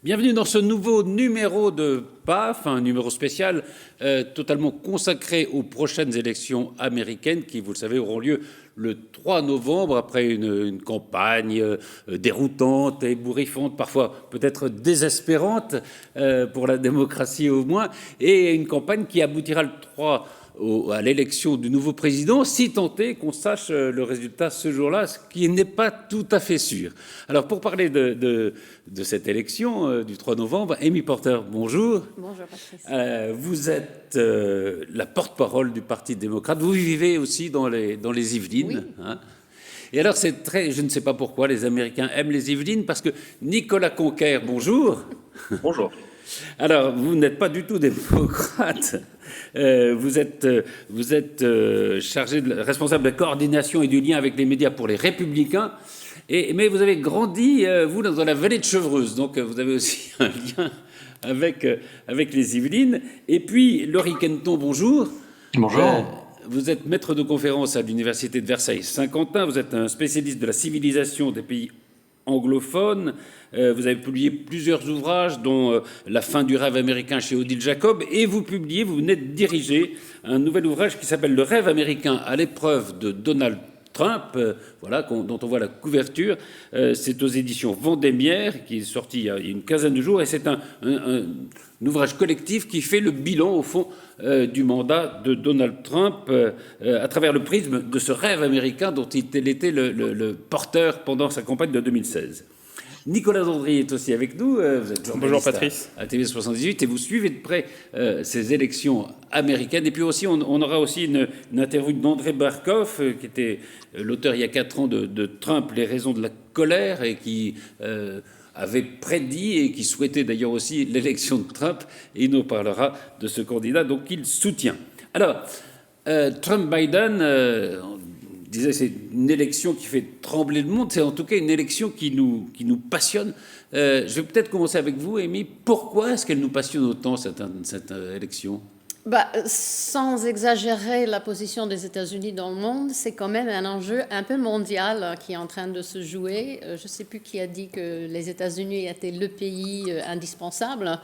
Bienvenue dans ce nouveau numéro de PAF, un numéro spécial totalement consacré aux prochaines élections américaines qui, vous le savez, auront lieu le 3 novembre après une campagne déroutante, ébouriffante, parfois peut-être désespérante pour la démocratie au moins, et une campagne qui aboutira le 3 à l'élection du nouveau président, si tant est qu'on sache le résultat ce jour-là, ce qui n'est pas tout à fait sûr. Alors, pour parler de cette élection du 3 novembre, Amy Porter, bonjour. Bonjour, Patrice. Vous êtes la porte-parole du Parti démocrate. Vous vivez aussi dans les Yvelines. Oui. Hein. Et alors, c'est très, je ne sais pas pourquoi les Américains aiment les Yvelines, parce que Nicolas Conquer, bonjour. Bonjour. Alors, vous n'êtes pas du tout démocrate. Vous êtes responsable de la coordination et du lien avec les médias pour les Républicains. Mais vous avez grandi, vous, dans la vallée de Chevreuse. Donc, vous avez aussi un lien avec les Yvelines. Et puis, Laurie Kenton, bonjour. Bonjour. Vous êtes maître de conférence à l'Université de Versailles-Saint-Quentin. Vous êtes un spécialiste de la civilisation des pays anglophones. Vous avez publié plusieurs ouvrages, dont La fin du rêve américain chez Odile Jacob, et vous venez de diriger un nouvel ouvrage qui s'appelle Le rêve américain à l'épreuve de Donald Trump, dont on voit la couverture. C'est aux éditions Vendémiaire, qui est sorti il y a une quinzaine de jours, et c'est un ouvrage collectif qui fait le bilan, au fond, du mandat de Donald Trump à travers le prisme de ce rêve américain dont il était le porteur pendant sa campagne de 2016. Nicolas Landry est aussi avec nous. Vous êtes journaliste. Bonjour Patrice. À TV78 et vous suivez de près ces élections américaines. Et puis aussi, on aura aussi une interview d'André Barkov, qui était l'auteur il y a 4 ans de Trump, Les raisons de la colère, et qui avait prédit et qui souhaitait d'ailleurs aussi l'élection de Trump. Et il nous parlera de ce candidat donc qu'il soutient. Alors, Trump-Biden, disais, c'est une élection qui fait trembler le monde, c'est en tout cas une élection qui nous passionne. Je vais peut-être commencer avec vous, Amy. Pourquoi est-ce qu'elle nous passionne autant, cette élection ? Sans exagérer la position des États-Unis dans le monde, c'est quand même un enjeu un peu mondial qui est en train de se jouer. Je ne sais plus qui a dit que les États-Unis étaient le pays indispensable.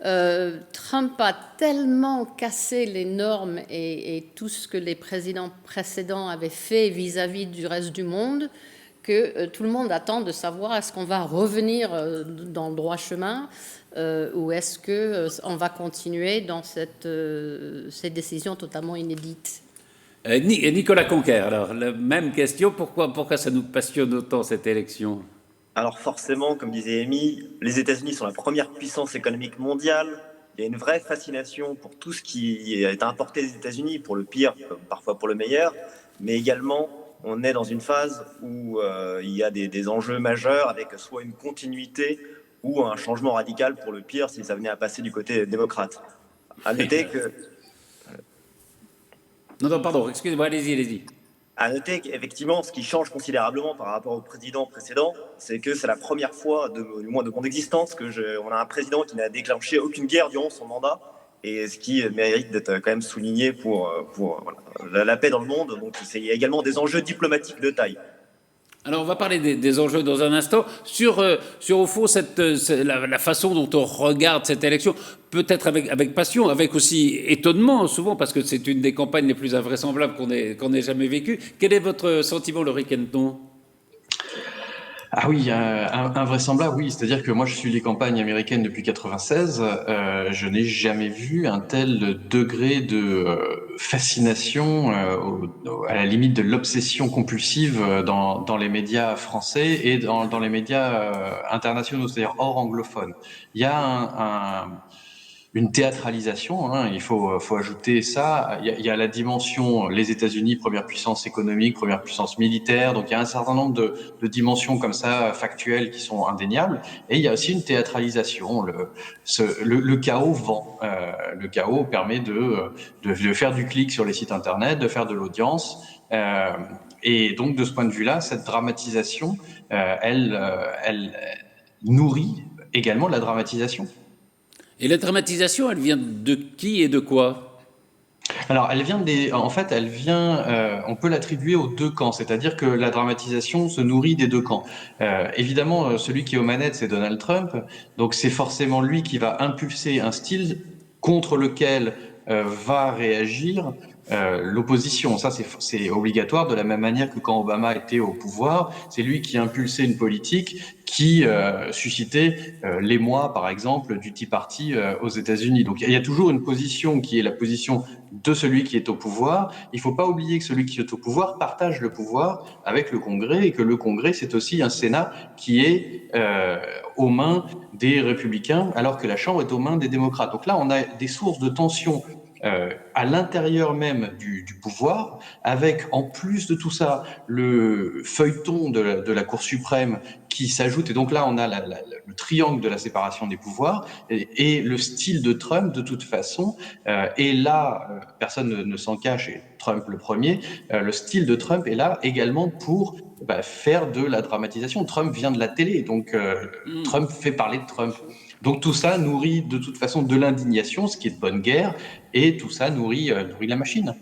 Trump a tellement cassé les normes et tout ce que les présidents précédents avaient fait vis-à-vis du reste du monde que tout le monde attend de savoir est-ce qu'on va revenir dans le droit chemin ou est-ce qu'on va continuer dans ces décisions totalement inédites. Nicolas Conquer, alors, la même question, pourquoi ça nous passionne autant cette élection ? Alors forcément, comme disait Amy, les États-Unis sont la première puissance économique mondiale. Il y a une vraie fascination pour tout ce qui est importé des États-Unis, pour le pire, parfois pour le meilleur. Mais également, on est dans une phase où il y a des enjeux majeurs avec soit une continuité ou un changement radical pour le pire si ça venait à passer du côté démocrate. À noter que... Non, pardon, excusez-moi, allez-y. À noter qu'effectivement, ce qui change considérablement par rapport au président précédent, c'est que c'est la première fois, du moins de mon existence, on a un président qui n'a déclenché aucune guerre durant son mandat, et ce qui mérite d'être quand même souligné pour la paix dans le monde. Donc il y a également des enjeux diplomatiques de taille. Alors, on va parler des enjeux dans un instant. Sur au fond, la façon dont on regarde cette élection, peut-être avec passion, avec aussi étonnement, souvent, parce que c'est une des campagnes les plus invraisemblables qu'on ait jamais vécues. Quel est votre sentiment, Laurie Kenton ? Ah oui, invraisemblable, oui. C'est-à-dire que moi, je suis les campagnes américaines depuis 96. Je n'ai jamais vu un tel degré de fascination, à la limite de l'obsession compulsive dans les médias français et dans les médias internationaux, c'est-à-dire hors anglophones. Il y a une théâtralisation, hein, il faut ajouter ça. Il y a la dimension les États-Unis, première puissance économique, première puissance militaire. Donc il y a un certain nombre de dimensions comme ça factuelles qui sont indéniables. Et il y a aussi une théâtralisation. Le chaos vend. Le chaos permet de faire du clic sur les sites internet, de faire de l'audience. Et donc de ce point de vue-là, cette dramatisation, elle nourrit également la dramatisation. Et la dramatisation, elle vient de qui et de quoi ? Alors, on peut l'attribuer aux deux camps, c'est-à-dire que la dramatisation se nourrit des deux camps. Évidemment, celui qui est aux manettes, c'est Donald Trump, donc c'est forcément lui qui va impulser un style contre lequel va réagir l'opposition. Ça, c'est obligatoire, de la même manière que quand Obama était au pouvoir, c'est lui qui impulsait une politique qui suscitait l'émoi, par exemple, du Tea Party aux États-Unis. Donc il y a toujours une position qui est la position de celui qui est au pouvoir. Il ne faut pas oublier que celui qui est au pouvoir partage le pouvoir avec le Congrès, et que le Congrès, c'est aussi un Sénat qui est aux mains des républicains, alors que la Chambre est aux mains des démocrates. Donc là, on a des sources de tension à l'intérieur même du pouvoir, avec en plus de tout ça le feuilleton de la Cour suprême qui s'ajoute, et donc là on a le triangle de la séparation des pouvoirs, et le style de Trump de toute façon, et là personne ne s'en cache, et Trump le premier, le style de Trump est là également pour faire de la dramatisation. Trump vient de la télé, donc Trump fait parler de Trump. Donc tout ça nourrit de toute façon de l'indignation, ce qui est de bonne guerre, et tout ça nourrit la machine.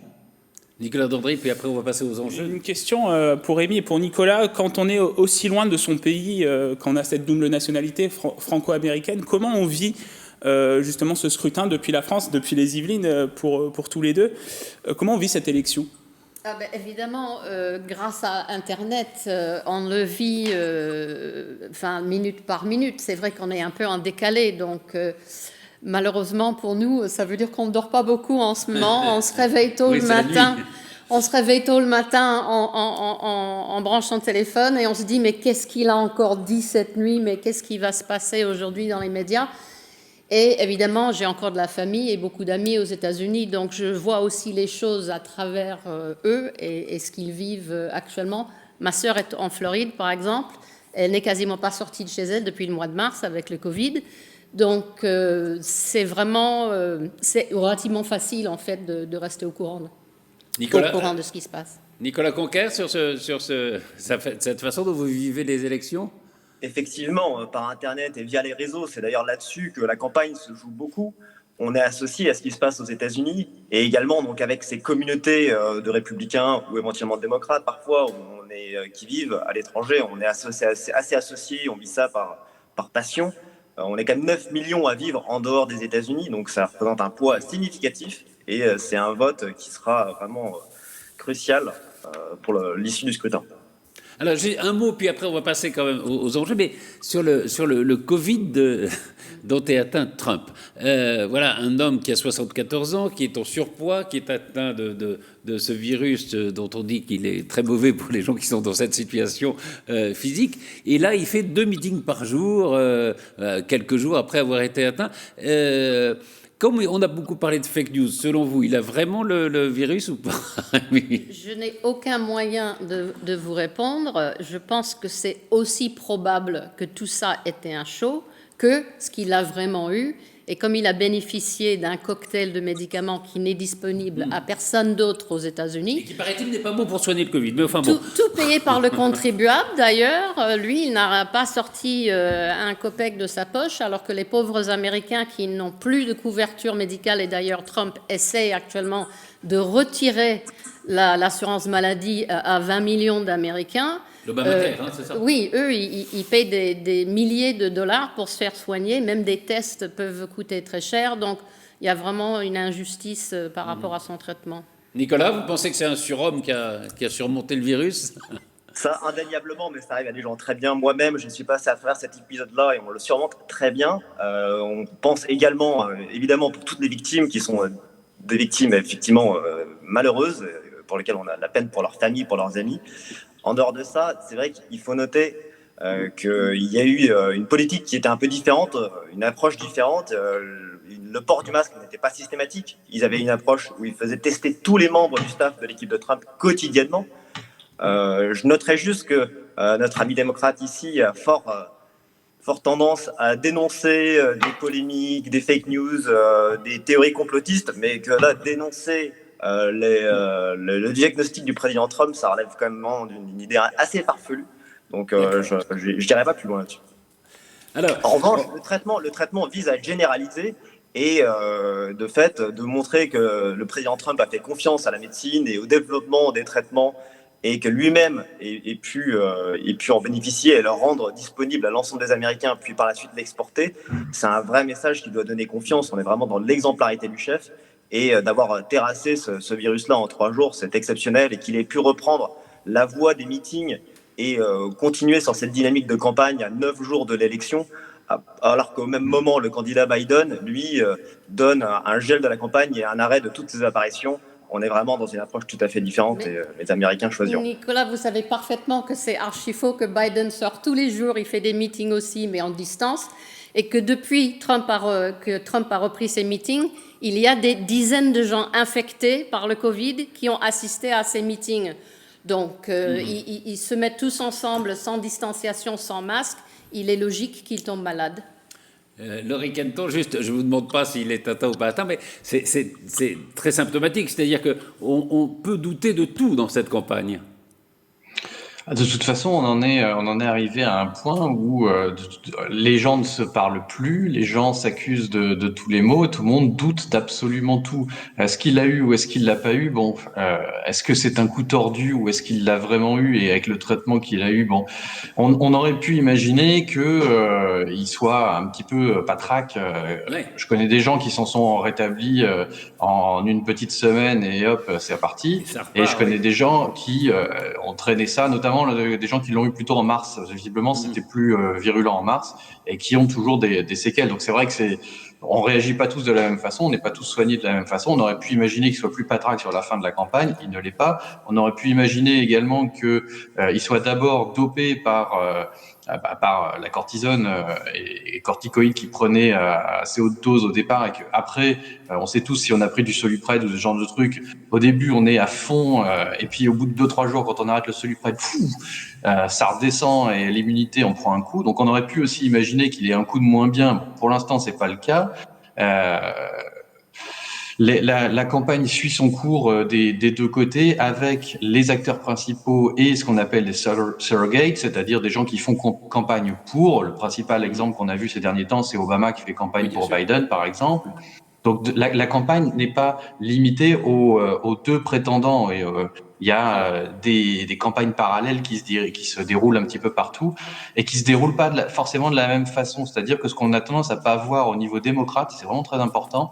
Nicolas Dandry, puis après on va passer aux enjeux. Une question pour Rémi et pour Nicolas. Quand on est aussi loin de son pays, quand on a cette double nationalité franco-américaine, comment on vit justement ce scrutin depuis la France, depuis les Yvelines, pour tous les deux? Comment on vit cette élection? Évidemment, grâce à Internet, on le vit minute par minute. C'est vrai qu'on est un peu en décalé, donc malheureusement pour nous, ça veut dire qu'on ne dort pas beaucoup en ce moment. On se réveille tôt le matin. On se réveille tôt le matin en branchant le téléphone et on se dit mais qu'est-ce qu'il a encore dit cette nuit? Mais qu'est-ce qui va se passer aujourd'hui dans les médias? Et évidemment, j'ai encore de la famille et beaucoup d'amis aux États-Unis, donc je vois aussi les choses à travers eux et ce qu'ils vivent actuellement. Ma sœur est en Floride, par exemple. Elle n'est quasiment pas sortie de chez elle depuis le mois de mars avec le Covid. Donc, c'est relativement facile, en fait, de rester au courant de ce qui se passe. Nicolas Conquer, sur cette façon dont vous vivez les élections? Effectivement, par Internet et via les réseaux, c'est d'ailleurs là-dessus que la campagne se joue beaucoup. On est associé à ce qui se passe aux États-Unis et également donc avec ces communautés de républicains ou éventuellement de démocrates parfois qui vivent à l'étranger. On est assez associés, on vit ça par passion. On est quand même 9 millions à vivre en dehors des États-Unis, donc ça représente un poids significatif et c'est un vote qui sera vraiment crucial pour l'issue du scrutin. Alors, j'ai un mot, puis après, on va passer quand même aux enjeux, mais sur le Covid dont est atteint Trump. Voilà, un homme qui a 74 ans, qui est en surpoids, qui est atteint de ce virus dont on dit qu'il est très mauvais pour les gens qui sont dans cette situation physique. Et là, il fait 2 meetings par jour, quelques jours après avoir été atteint. Comme on a beaucoup parlé de fake news, selon vous, il a vraiment le virus ou pas? Oui. Je n'ai aucun moyen de vous répondre. Je pense que c'est aussi probable que tout ça était un show que ce qu'il a vraiment eu. Et comme il a bénéficié d'un cocktail de médicaments qui n'est disponible à personne d'autre aux États-Unis. Et qui, paraît-il, n'est pas bon pour soigner le Covid. Mais enfin bon. Tout payé par le contribuable, d'ailleurs. Lui, il n'a pas sorti un copec de sa poche, alors que les pauvres Américains qui n'ont plus de couverture médicale, et d'ailleurs Trump essaie actuellement de retirer l'assurance maladie à 20 millions d'Américains. L'Obamacare, c'est ça? Oui, eux, ils payent des milliers de dollars pour se faire soigner. Même des tests peuvent coûter très cher. Donc, il y a vraiment une injustice par rapport à son traitement. Nicolas, vous pensez que c'est un surhomme qui a surmonté le virus? Ça, indéniablement, mais ça arrive à des gens très bien. Moi-même, je suis passé à travers cet épisode-là et on le surmonte très bien. On pense également, évidemment, pour toutes les victimes qui sont des victimes effectivement malheureuses, pour lesquelles on a de la peine pour leurs familles, pour leurs amis. En dehors de ça, c'est vrai qu'il faut noter qu'il y a eu une politique qui était un peu différente, une approche différente. Le port du masque n'était pas systématique. Ils avaient une approche où ils faisaient tester tous les membres du staff de l'équipe de Trump quotidiennement. Je noterais juste que notre ami démocrate ici a fort tendance à dénoncer des polémiques, des fake news, des théories complotistes, mais que là, dénoncer le diagnostic du président Trump, ça relève quand même d'une idée assez farfelue. Donc, je n'irai pas plus loin là-dessus. Alors, en revanche, le traitement vise à généraliser et de fait de montrer que le président Trump a fait confiance à la médecine et au développement des traitements et que lui-même ait pu en bénéficier et le rendre disponible à l'ensemble des Américains, puis par la suite l'exporter, c'est un vrai message qui doit donner confiance. On est vraiment dans l'exemplarité du chef. Et d'avoir terrassé ce virus-là en 3 jours, c'est exceptionnel. Et qu'il ait pu reprendre la voie des meetings et continuer sur cette dynamique de campagne à 9 jours de l'élection, alors qu'au même moment, le candidat Biden, lui, donne un gel de la campagne et un arrêt de toutes ses apparitions. On est vraiment dans une approche tout à fait différente et les Américains choisiront. Nicolas, vous savez parfaitement que c'est archi faux, que Biden sort tous les jours, il fait des meetings aussi, mais en distance, et que depuis que Trump a repris ses meetings, il y a des dizaines de gens infectés par le Covid qui ont assisté à ces meetings. Donc, ils se mettent tous ensemble, sans distanciation, sans masque. Il est logique qu'ils tombent malades. Laurie Kenton, juste, je ne vous demande pas s'il est atteint ou pas atteint, mais c'est très symptomatique. C'est-à-dire qu'on peut douter de tout dans cette campagne. De toute façon, on en est arrivé à un point où les gens ne se parlent plus, les gens s'accusent de tous les maux, tout le monde doute d'absolument tout. Est-ce qu'il l'a eu ou est-ce qu'il l'a pas eu? Bon, est-ce que c'est un coup tordu ou est-ce qu'il l'a vraiment eu? Et avec le traitement qu'il a eu, bon, on aurait pu imaginer que il soit un petit peu patraque. Ouais. Je connais des gens qui s'en sont rétablis en une petite semaine et hop, c'est reparti. Et je connais des gens qui ont traîné ça, notamment des gens qui l'ont eu plutôt en mars. Visiblement, c'était plus virulent en mars et qui ont toujours des séquelles. Donc c'est vrai que on réagit pas tous de la même façon, on n'est pas tous soignés de la même façon. On aurait pu imaginer qu'il soit plus patraque sur la fin de la campagne, il ne l'est pas. On aurait pu imaginer également qu'il soit d'abord dopé par la cortisone et corticoïdes qu'il prenait à assez haute dose au départ, et qu'après, on sait tous, si on a pris du Solupred ou ce genre de truc, au début on est à fond, et puis au bout de 2-3 jours, quand on arrête le Solupred, ça redescend et l'immunité on prend un coup. Donc on aurait pu aussi imaginer qu'il ait un coup de moins bien. Bon, pour l'instant c'est pas le cas. La campagne suit son cours des deux côtés, avec les acteurs principaux et ce qu'on appelle des surrogates, c'est-à-dire des gens qui font campagne pour. Le principal exemple qu'on a vu ces derniers temps, c'est Obama qui fait campagne pour Biden, par exemple. Donc la campagne n'est pas limitée aux deux prétendants. Et il y a des campagnes parallèles qui se déroulent un petit peu partout et qui se déroulent pas forcément de la même façon. C'est-à-dire que ce qu'on a tendance à pas voir au niveau démocrate, c'est vraiment très important,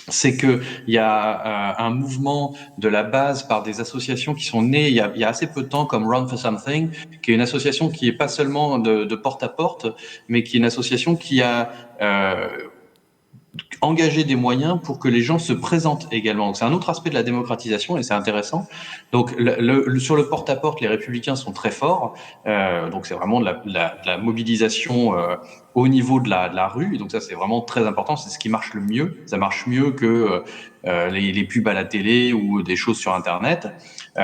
c'est qu'il y a un mouvement de la base par des associations qui sont nées il y a assez peu de temps, comme Run for Something, qui est une association qui est pas seulement de porte à porte, mais qui est une association qui a engager des moyens pour que les gens se présentent également. Donc c'est un autre aspect de la démocratisation et c'est intéressant. Donc sur le porte-à-porte, les Républicains sont très forts. Donc c'est vraiment de la mobilisation au niveau de la rue. Et donc ça c'est vraiment très important. C'est ce qui marche le mieux. Ça marche mieux que les pubs à la télé ou des choses sur Internet.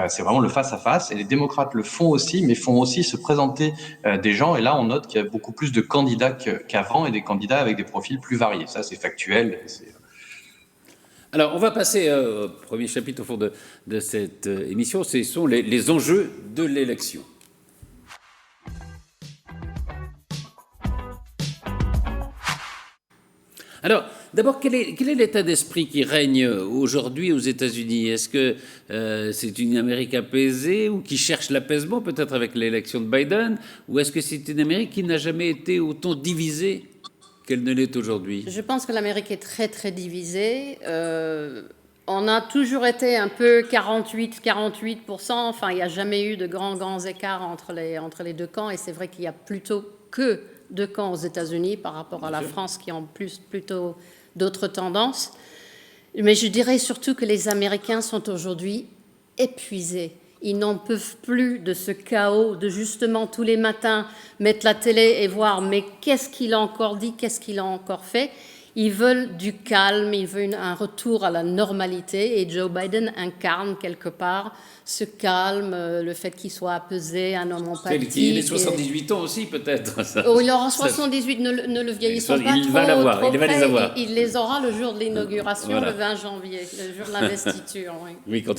C'est vraiment le face-à-face. Et les démocrates le font aussi, mais font aussi se présenter des gens. Et là, on note qu'il y a beaucoup plus de candidats qu'avant et des candidats avec des profils plus variés. Ça, c'est factuel. Alors, on va passer au premier chapitre au fond de cette émission. Ce sont les enjeux de l'élection. Alors, d'abord, quel est l'état d'esprit qui règne aujourd'hui aux États-Unis? Est-ce que c'est une Amérique apaisée ou qui cherche l'apaisement, peut-être avec l'élection de Biden, ou est-ce que c'est une Amérique qui n'a jamais été autant divisée qu'elle ne l'est aujourd'hui? Je pense que l'Amérique est très, très divisée. On a toujours été un peu 48%. Enfin, il n'y a jamais eu de grands écarts entre les deux camps. Et c'est vrai qu'il y a plutôt que deux camps aux États-Unis par rapport à la France qui ont plutôt d'autres tendances. Mais je dirais surtout que les Américains sont aujourd'hui épuisés. Ils n'en peuvent plus de ce chaos, de justement tous les matins mettre la télé et voir mais qu'est-ce qu'il a encore dit, qu'est-ce qu'il a encore fait. Ils veulent du calme, ils veulent un retour à la normalité et Joe Biden incarne quelque part ce calme, le fait qu'il soit apaisé, un homme empathique. Il est 78 ans aussi peut-être. Oh, il aura 78, ne le vieillissons pas il va les avoir. Il les aura le jour de l'inauguration, voilà. Le 20 janvier, le jour de l'investiture. Oui. Oui, quand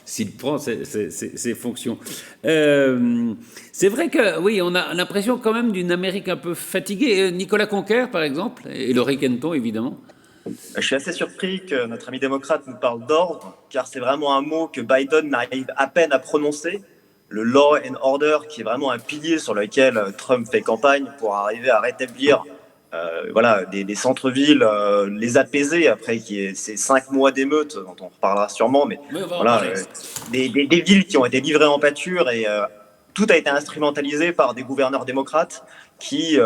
s'il prend ses fonctions. C'est vrai que, oui, on a l'impression quand même d'une Amérique un peu fatiguée. Nicolas Conquer, par exemple, et Laurie Kenton, évidemment. Je suis assez surpris que notre ami démocrate nous parle d'ordre, car c'est vraiment un mot que Biden n'arrive à peine à prononcer. Le law and order, qui est vraiment un pilier sur lequel Trump fait campagne pour arriver à rétablir des centres-villes, les apaiser après ces 5 mois d'émeutes dont on reparlera sûrement, mais Oui, on va en voilà, parler. des villes qui ont été livrées en pâture et tout a été instrumentalisé par des gouverneurs démocrates qui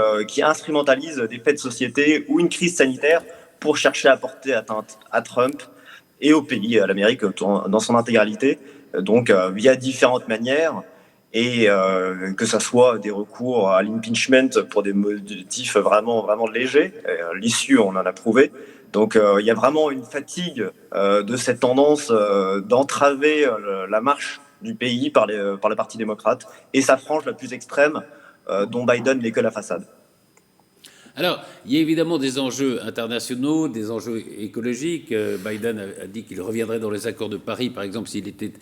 instrumentalisent des faits de société ou une crise sanitaire pour chercher à porter atteinte à Trump et au pays, à l'Amérique dans son intégralité, donc via différentes manières, et que ce soit des recours à l'impeachment pour des motifs vraiment, vraiment légers. L'issue, on en a prouvé. Donc il y a vraiment une fatigue de cette tendance d'entraver la marche du pays par le Parti démocrate et sa frange la plus extrême dont Biden n'est que la façade. Alors, il y a évidemment des enjeux internationaux, des enjeux écologiques. Biden a dit qu'il reviendrait dans les accords de Paris, par exemple, s'il était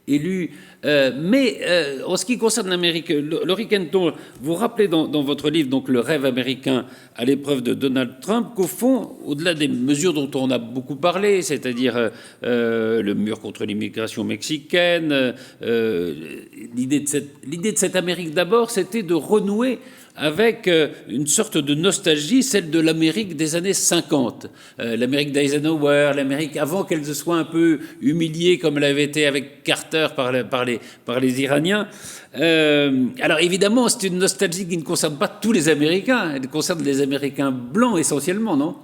élu. Mais en ce qui concerne l'Amérique, Laurie Kenton, vous rappelez dans votre livre donc le rêve américain à l'épreuve de Donald Trump qu'au fond, au-delà des mesures dont on a beaucoup parlé, c'est-à-dire le mur contre l'immigration mexicaine, l'idée de cette Amérique d'abord, c'était de renouer avec une sorte de nostalgie, celle de l'Amérique des années 50. L'Amérique d'Eisenhower, l'Amérique avant qu'elle se soit un peu humiliée comme elle avait été avec Carter par les Iraniens. Alors évidemment, c'est une nostalgie qui ne concerne pas tous les Américains, elle concerne les Américains blancs essentiellement, non ?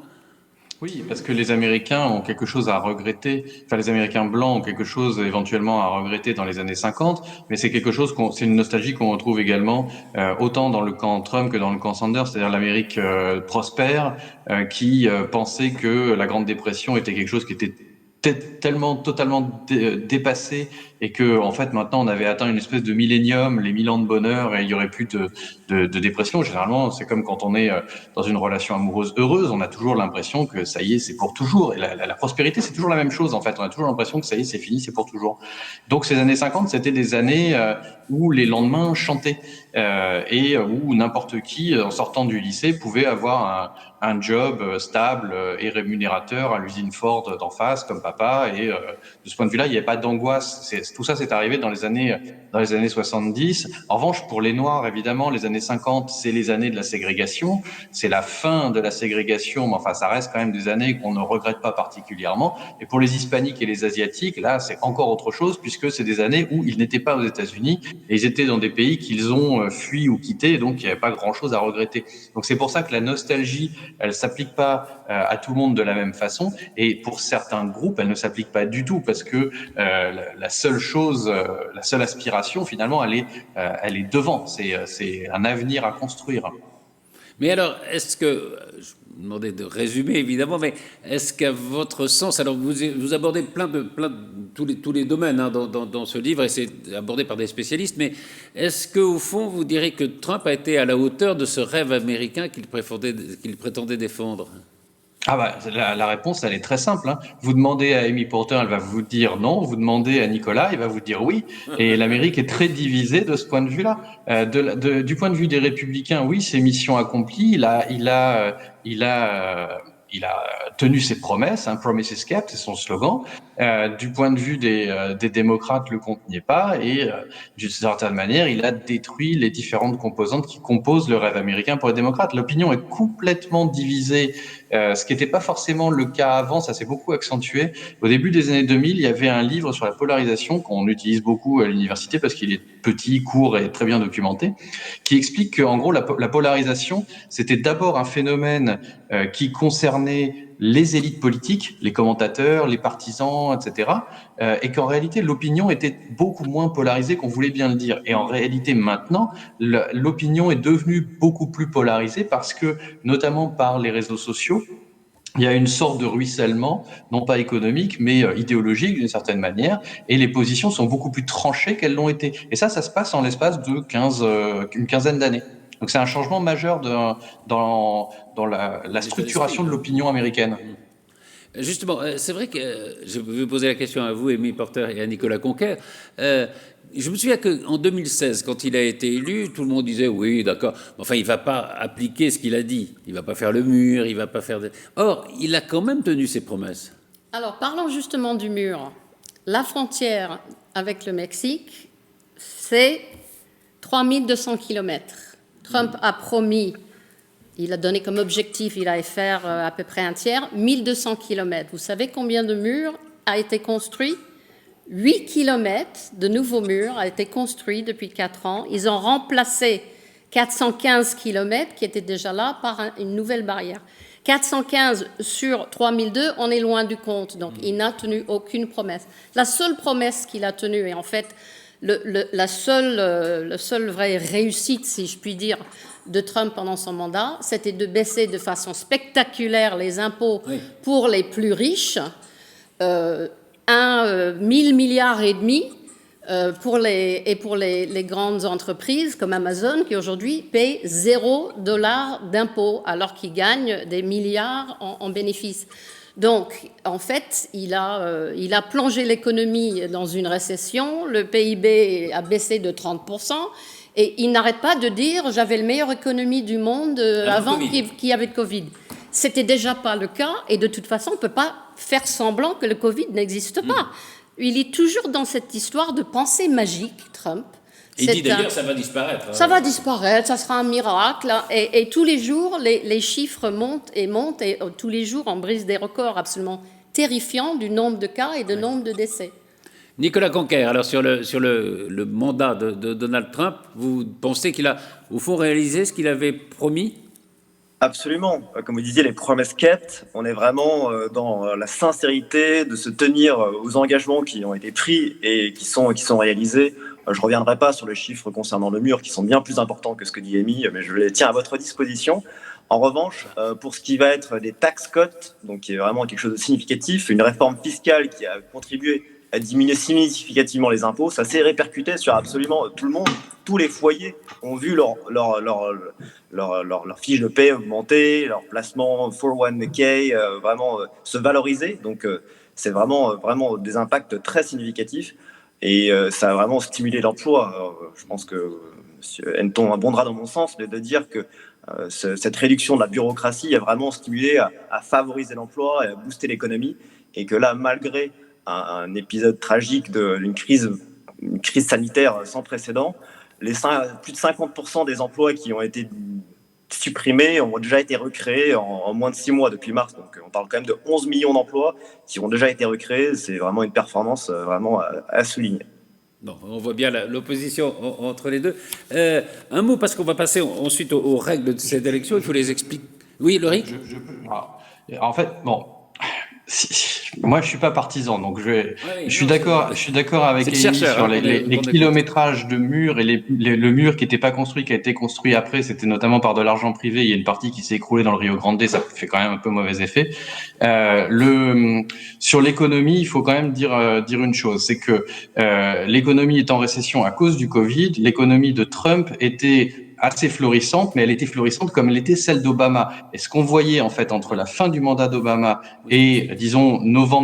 Oui, parce que les Américains ont quelque chose à regretter, enfin les Américains blancs ont quelque chose éventuellement à regretter dans les années 50, mais c'est quelque chose c'est une nostalgie qu'on retrouve également autant dans le camp Trump que dans le camp Sanders, c'est-à-dire l'Amérique prospère qui pensait que la Grande Dépression était quelque chose qui était tellement totalement dépassé et que en fait maintenant on avait atteint une espèce de millénium, les 1000 ans de bonheur et il y aurait plus de dépression. Généralement c'est comme quand on est dans une relation amoureuse heureuse, on a toujours l'impression que ça y est c'est pour toujours, et la prospérité c'est toujours la même chose en fait, on a toujours l'impression que ça y est c'est fini, c'est pour toujours. Donc ces années 50 c'était des années où les lendemains chantaient et où n'importe qui en sortant du lycée pouvait avoir un job stable et rémunérateur à l'usine Ford d'en face comme papa, et de ce point de vue-là il n'y avait pas d'angoisse. Tout ça c'est arrivé dans les années 70. En revanche pour les Noirs évidemment les années 50 c'est les années de la ségrégation, c'est la fin de la ségrégation, mais enfin ça reste quand même des années qu'on ne regrette pas particulièrement. Et pour les Hispaniques et les Asiatiques là c'est encore autre chose puisque c'est des années où ils n'étaient pas aux États-Unis et ils étaient dans des pays qu'ils ont fui ou quittés, donc il n'y avait pas grand-chose à regretter. Donc c'est pour ça que la nostalgie elle s'applique pas à tout le monde de la même façon, et pour certains groupes, elle ne s'applique pas du tout parce que la seule chose, la seule aspiration finalement, elle est devant. C'est un avenir à construire. Mais alors, est-ce que, je vous demandais de résumer évidemment, mais est-ce qu'à votre sens, alors vous abordez plein de tous les domaines hein, dans ce livre et c'est abordé par des spécialistes, mais est-ce qu'au fond vous direz que Trump a été à la hauteur de ce rêve américain qu'il prétendait défendre ? Ah bah la réponse elle est très simple. Hein. Vous demandez à Amy Porter, elle va vous dire non. Vous demandez à Nicolas, il va vous dire oui. Et l'Amérique est très divisée de ce point de vue-là. Du point de vue des républicains, oui, c'est mission accomplie. Il a tenu ses promesses, hein, Promises Kept, c'est son slogan. Du point de vue des démocrates, le compte n'y est pas, et d'une certaine manière, il a détruit les différentes composantes qui composent le rêve américain pour les démocrates. L'opinion est complètement divisée, ce qui n'était pas forcément le cas avant, ça s'est beaucoup accentué. Au début des années 2000, il y avait un livre sur la polarisation qu'on utilise beaucoup à l'université parce qu'il est petit, court et très bien documenté, qui explique qu'en gros, la polarisation, c'était d'abord un phénomène qui concernait les élites politiques, les commentateurs, les partisans, etc. Et qu'en réalité, l'opinion était beaucoup moins polarisée qu'on voulait bien le dire. Et en réalité, maintenant, l'opinion est devenue beaucoup plus polarisée parce que, notamment par les réseaux sociaux, il y a une sorte de ruissellement, non pas économique, mais idéologique d'une certaine manière, et les positions sont beaucoup plus tranchées qu'elles l'ont été. Et ça se passe en l'espace de une quinzaine d'années. Donc c'est un changement majeur dans la structuration de l'opinion américaine. Justement, c'est vrai que je vais poser la question à vous, Amy Porter, et à Nicolas Conquer. Je me souviens qu'en 2016, quand il a été élu, tout le monde disait oui, d'accord, enfin, il ne va pas appliquer ce qu'il a dit. Il ne va pas faire le mur, il ne va pas faire... Or, il a quand même tenu ses promesses. Alors, parlons justement du mur. La frontière avec le Mexique, c'est 3200 km. Trump a promis, il a donné comme objectif, il allait faire à peu près un tiers, 1200 km. Vous savez combien de murs a été construit? 8 km de nouveaux murs a été construit depuis 4 ans. Ils ont remplacé 415 km qui étaient déjà là par une nouvelle barrière. 415 sur 3002, on est loin du compte. Donc, il n'a tenu aucune promesse. La seule promesse qu'il a tenue, et en fait, la seule vraie réussite, si je puis dire, de Trump pendant son mandat, c'était de baisser de façon spectaculaire les impôts pour les plus riches, 1000 milliards et demi pour les grandes entreprises comme Amazon qui aujourd'hui paient $0 d'impôts alors qu'ils gagnent des milliards en bénéfices. Donc, en fait, il a plongé l'économie dans une récession, le PIB a baissé de 30%, et il n'arrête pas de dire « j'avais la meilleure économie du monde avant qu'il y avait le Covid ». C'était déjà pas le cas, et de toute façon, on ne peut pas faire semblant que le Covid n'existe pas. Il est toujours dans cette histoire de pensée magique, Trump. Il dit d'ailleurs ça va disparaître. Ça va disparaître, ça sera un miracle. Et tous les jours, les chiffres montent, et tous les jours, on brise des records absolument terrifiants du nombre de cas et du nombre de décès. Nicolas Conquer, alors sur le mandat de Donald Trump, vous pensez qu'il a, au fond, réalisé ce qu'il avait promis ? Absolument. Comme vous disiez, les promesses kept, on est vraiment dans la sincérité de se tenir aux engagements qui ont été pris et qui sont réalisés. Je ne reviendrai pas sur les chiffres concernant le mur, qui sont bien plus importants que ce que dit Amy, mais je les tiens à votre disposition. En revanche, pour ce qui va être des tax cuts, donc qui est vraiment quelque chose de significatif, une réforme fiscale qui a contribué à diminuer significativement les impôts, ça s'est répercuté sur absolument tout le monde. Tous les foyers ont vu leur fiche de paie augmenter, leur placement 401k vraiment se valoriser. Donc, c'est vraiment des impacts très significatifs et ça a vraiment stimulé l'emploi. Je pense que M. Henton abondera dans mon sens, mais de dire que cette réduction de la bureaucratie a vraiment stimulé à favoriser l'emploi et à booster l'économie. Et que là, malgré un épisode tragique d'une crise sanitaire sans précédent, plus de 50% des emplois qui ont été supprimés ont déjà été recréés en moins de 6 mois depuis mars. Donc on parle quand même de 11 millions d'emplois qui ont déjà été recréés. C'est vraiment une performance vraiment à souligner. Bon, on voit bien l'opposition entre les deux. Un mot, parce qu'on va passer ensuite aux règles de cette élection. Il faut les expliquer. Oui, Loïc ? En fait, bon... Moi, je suis pas partisan, donc je suis d'accord avec Amy sur les kilométrages de murs et le mur qui n'était pas construit, qui a été construit après, c'était notamment par de l'argent privé. Il y a une partie qui s'est écroulée dans le Rio Grande, ça fait quand même un peu mauvais effet. Sur l'économie, il faut quand même dire une chose, c'est que l'économie est en récession à cause du Covid. L'économie de Trump était assez florissante, mais elle était florissante comme elle était celle d'Obama. Et ce qu'on voyait en fait entre la fin du mandat d'Obama et, disons,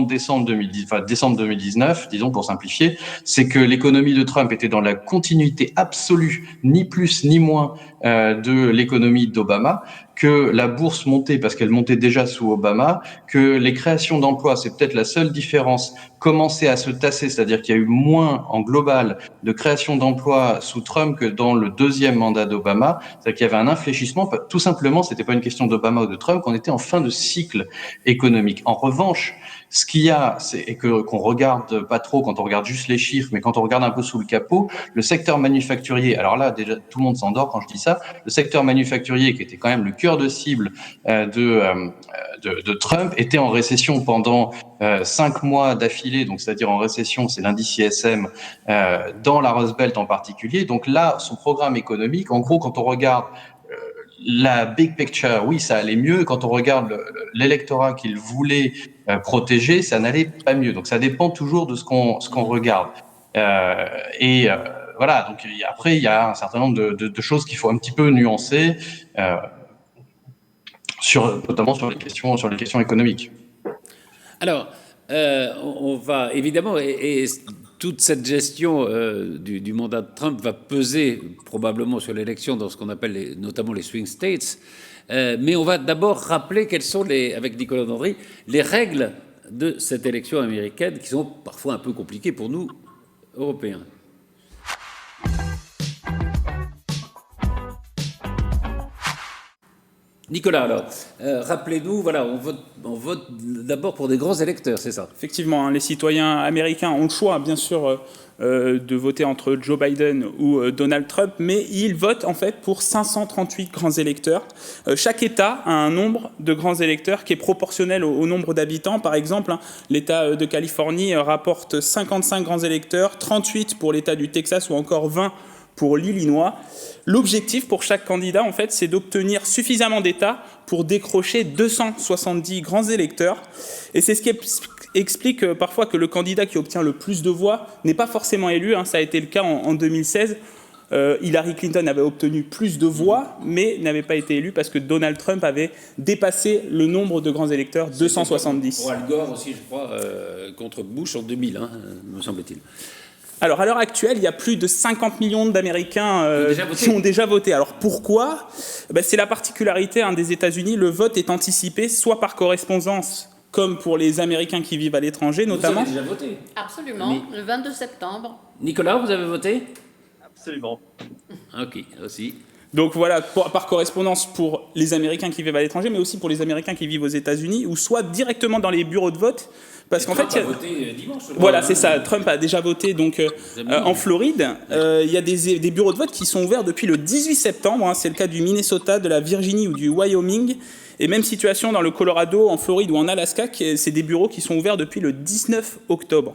décembre 2019, disons pour simplifier, c'est que l'économie de Trump était dans la continuité absolue, ni plus ni moins, de l'économie d'Obama, que la bourse montait parce qu'elle montait déjà sous Obama, que les créations d'emplois, c'est peut-être la seule différence, commençaient à se tasser, c'est-à-dire qu'il y a eu moins en global de création d'emplois sous Trump que dans le deuxième mandat d'Obama, c'est-à-dire qu'il y avait un infléchissement, tout simplement, c'était pas une question d'Obama ou de Trump, qu'on était en fin de cycle économique. En revanche, ce qu'il y a, c'est qu'on regarde pas trop quand on regarde juste les chiffres, mais quand on regarde un peu sous le capot, le secteur manufacturier, alors là, déjà, tout le monde s'endort quand je dis ça, le secteur manufacturier, qui était quand même le cœur de cible de Trump, était en récession pendant 5 mois d'affilée, donc c'est-à-dire en récession, c'est l'indice ISM, dans la Rust Belt en particulier. Donc là, son programme économique, en gros, quand on regarde la big picture, oui, ça allait mieux. Quand on regarde l'électorat qu'il voulait protéger, ça n'allait pas mieux. Donc ça dépend toujours de ce qu'on regarde. Voilà. Donc après, il y a un certain nombre de choses qu'il faut un petit peu nuancer, notamment sur les questions économiques. Alors, on va évidemment, et toute cette gestion du mandat de Trump va peser probablement sur l'élection dans ce qu'on appelle notamment les swing states. Mais on va d'abord rappeler quelles sont, avec Nicolas Dandry, les règles de cette élection américaine qui sont parfois un peu compliquées pour nous, Européens. Nicolas, alors, rappelez-nous, voilà, on vote d'abord pour des grands électeurs, c'est ça? Effectivement, hein, les citoyens américains ont le choix, bien sûr, de voter entre Joe Biden ou Donald Trump, mais ils votent en fait pour 538 grands électeurs. Chaque État a un nombre de grands électeurs qui est proportionnel au nombre d'habitants. Par exemple, hein, l'État de Californie rapporte 55 grands électeurs, 38 pour l'État du Texas ou encore 20 pour l'Illinois. L'objectif pour chaque candidat, en fait, c'est d'obtenir suffisamment d'États pour décrocher 270 grands électeurs. Et c'est ce qui explique parfois que le candidat qui obtient le plus de voix n'est pas forcément élu. Hein. Ça a été le cas en 2016. Hillary Clinton avait obtenu plus de voix, mais n'avait pas été élu parce que Donald Trump avait dépassé le nombre de grands électeurs, 270. Pour Al Gore aussi, je crois, contre Bush en 2000, hein, me semble-t-il. Alors, à l'heure actuelle, il y a plus de 50 millions d'Américains qui ont déjà voté. Alors, pourquoi ? C'est la particularité des États-Unis. Le vote est anticipé soit par correspondance, comme pour les Américains qui vivent à l'étranger, notamment. Vous avez déjà voté ? Absolument, le 22 septembre. Nicolas, vous avez voté ? Absolument. Ok, aussi. Donc voilà, par correspondance pour les Américains qui vivent à l'étranger, mais aussi pour les Américains qui vivent aux États-Unis, ou soit directement dans les bureaux de vote. Parce qu'en fait, Trump a voté dimanche. Voilà, c'est ça. Trump a déjà voté donc en Floride. Il y a des bureaux de vote qui sont ouverts depuis le 18 septembre. Hein, c'est le cas du Minnesota, de la Virginie ou du Wyoming. Et même situation dans le Colorado, en Floride ou en Alaska, c'est des bureaux qui sont ouverts depuis le 19 octobre.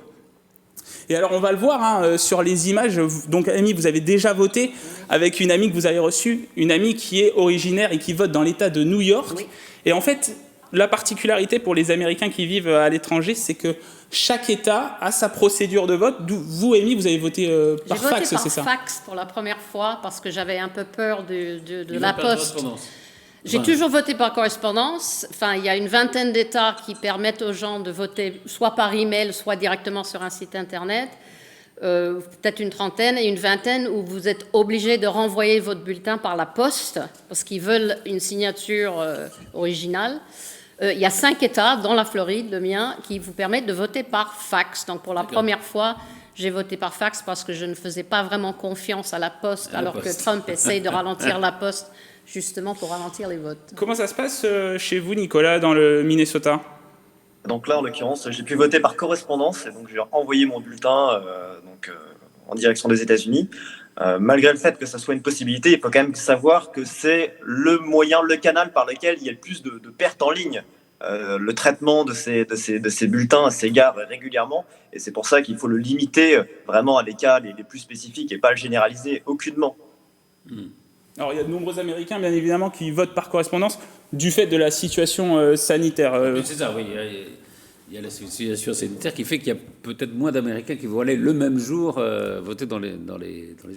Et alors, on va le voir sur les images. Donc, Amy, vous avez déjà voté avec une amie que vous avez reçue, une amie qui est originaire et qui vote dans l'État de New York. Oui. Et en fait, la particularité pour les Américains qui vivent à l'étranger, c'est que chaque État a sa procédure de vote. Vous, Amy, vous avez voté par fax, c'est ça ? J'ai voté par fax pour la première fois parce que j'avais un peu peur de la poste. J'ai toujours voté par correspondance. Enfin, il y a une vingtaine d'États qui permettent aux gens de voter soit par email, soit directement sur un site Internet. Peut-être une trentaine et une vingtaine où vous êtes obligé de renvoyer votre bulletin par la poste parce qu'ils veulent une signature originale. Il y a 5 États, dont la Floride, le mien, qui vous permettent de voter par fax. Donc, pour la première fois, j'ai voté par fax parce que je ne faisais pas vraiment confiance à la poste, que Trump essaye de ralentir la poste, justement pour ralentir les votes. Comment ça se passe chez vous, Nicolas, dans le Minnesota ? Donc là, en l'occurrence, j'ai pu voter par correspondance, et donc j'ai envoyé mon bulletin en direction des États-Unis. Malgré le fait que ça soit une possibilité, il faut quand même savoir que c'est le moyen, le canal par lequel il y a le plus de pertes en ligne. Le traitement de ces bulletins s'égare régulièrement, et c'est pour ça qu'il faut le limiter vraiment à des cas les plus spécifiques et pas le généraliser aucunement. Alors, il y a de nombreux Américains, bien évidemment, qui votent par correspondance du fait de la situation sanitaire. C'est ça, oui. Il y a la situation sanitaire qui fait qu'il y a peut-être moins d'Américains qui vont aller le même jour voter dans les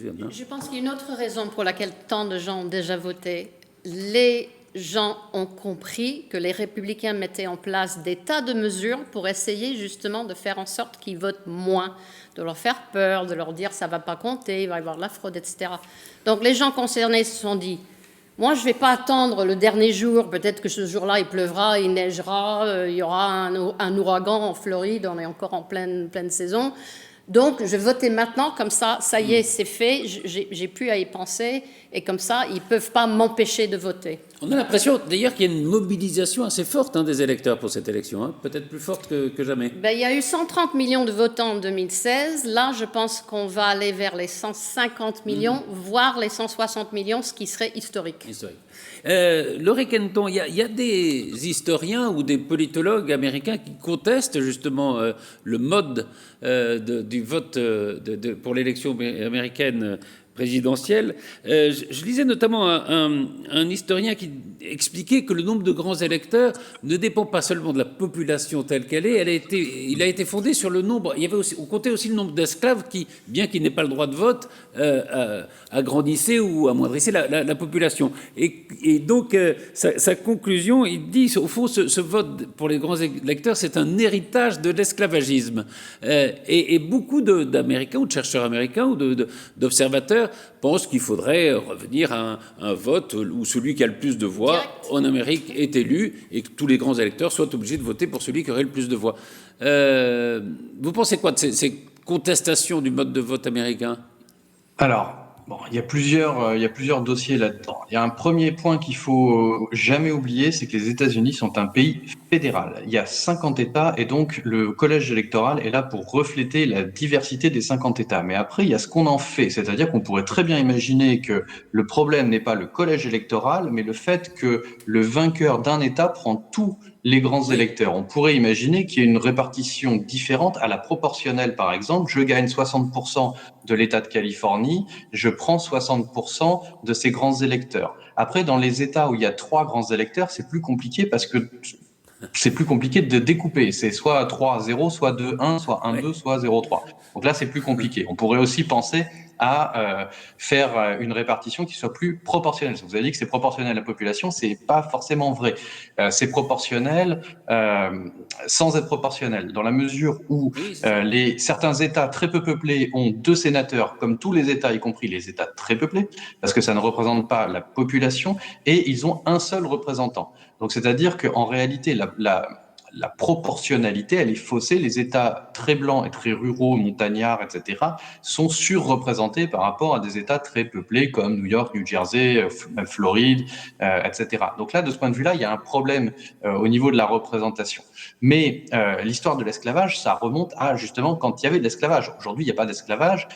urnes. Hein. Je pense qu'il y a une autre raison pour laquelle tant de gens ont déjà voté. Les gens ont compris que les républicains mettaient en place des tas de mesures pour essayer justement de faire en sorte qu'ils votent moins, de leur faire peur, de leur dire ça ne va pas compter, il va y avoir de la fraude, etc. Donc les gens concernés se sont dit, moi je ne vais pas attendre le dernier jour, peut-être que ce jour-là il pleuvra, il neigera, il y aura un ouragan en Floride, on est encore en pleine saison. Donc, je vais voter maintenant, comme ça y est, c'est fait, j'ai plus à y penser, et comme ça, ils ne peuvent pas m'empêcher de voter. On a l'impression, d'ailleurs, qu'il y a une mobilisation assez forte des électeurs pour cette élection, peut-être plus forte que jamais. Il y a eu 130 millions de votants en 2016. Là, je pense qu'on va aller vers les 150 millions, voire les 160 millions, ce qui serait historique. Laurie Kenton, il y a des historiens ou des politologues américains qui contestent justement le mode du vote pour l'élection américaine présidentielle. Je lisais notamment un historien qui expliquait que le nombre de grands électeurs ne dépend pas seulement de la population telle qu'elle est. Il a été fondé sur le nombre. On comptait aussi le nombre d'esclaves qui, bien qu'il n'ait pas le droit de vote, agrandissait ou amoindrissait la population. Et donc, sa conclusion, il dit, au fond, ce vote pour les grands électeurs, c'est un héritage de l'esclavagisme. Et beaucoup d'Américains ou de chercheurs américains ou d'observateurs pensent qu'il faudrait revenir à un vote où celui qui a le plus de voix en Amérique est élu et que tous les grands électeurs soient obligés de voter pour celui qui aurait le plus de voix. Vous pensez quoi de ces contestations du mode de vote américain ? Alors, bon, il y a plusieurs dossiers là-dedans. Il y a un premier point qu'il faut jamais oublier, c'est que les États-Unis sont un pays fédéral. Il y a 50 États et donc le collège électoral est là pour refléter la diversité des 50 États. Mais après, il y a ce qu'on en fait, c'est-à-dire qu'on pourrait très bien imaginer que le problème n'est pas le collège électoral, mais le fait que le vainqueur d'un État prend tous les grands électeurs. On pourrait imaginer qu'il y ait une répartition différente à la proportionnelle, par exemple. Je gagne 60% de l'État de Californie, je prends 60% de ces grands électeurs. Après, dans les États où il y a 3 grands électeurs, c'est plus compliqué parce que c'est plus compliqué de découper. C'est soit 3-0, soit 2-1, soit 1-2, soit 0-3. Donc là, c'est plus compliqué. On pourrait aussi penser à faire une répartition qui soit plus proportionnelle. Vous avez dit que c'est proportionnel à la population, c'est pas forcément vrai. C'est proportionnel sans être proportionnel, dans la mesure où certains États très peu peuplés ont 2 sénateurs, comme tous les États, y compris les États très peuplés, parce que ça ne représente pas la population, et ils ont un seul représentant. Donc c'est-à-dire qu'en réalité, la proportionnalité, elle est faussée. Les États très blancs et très ruraux, montagnards, etc., sont surreprésentés par rapport à des États très peuplés comme New York, New Jersey, Floride, etc. Donc là, de ce point de vue-là, il y a un problème au niveau de la représentation. Mais l'histoire de l'esclavage, ça remonte à justement quand il y avait de l'esclavage. Aujourd'hui, il n'y a pas d'esclavage,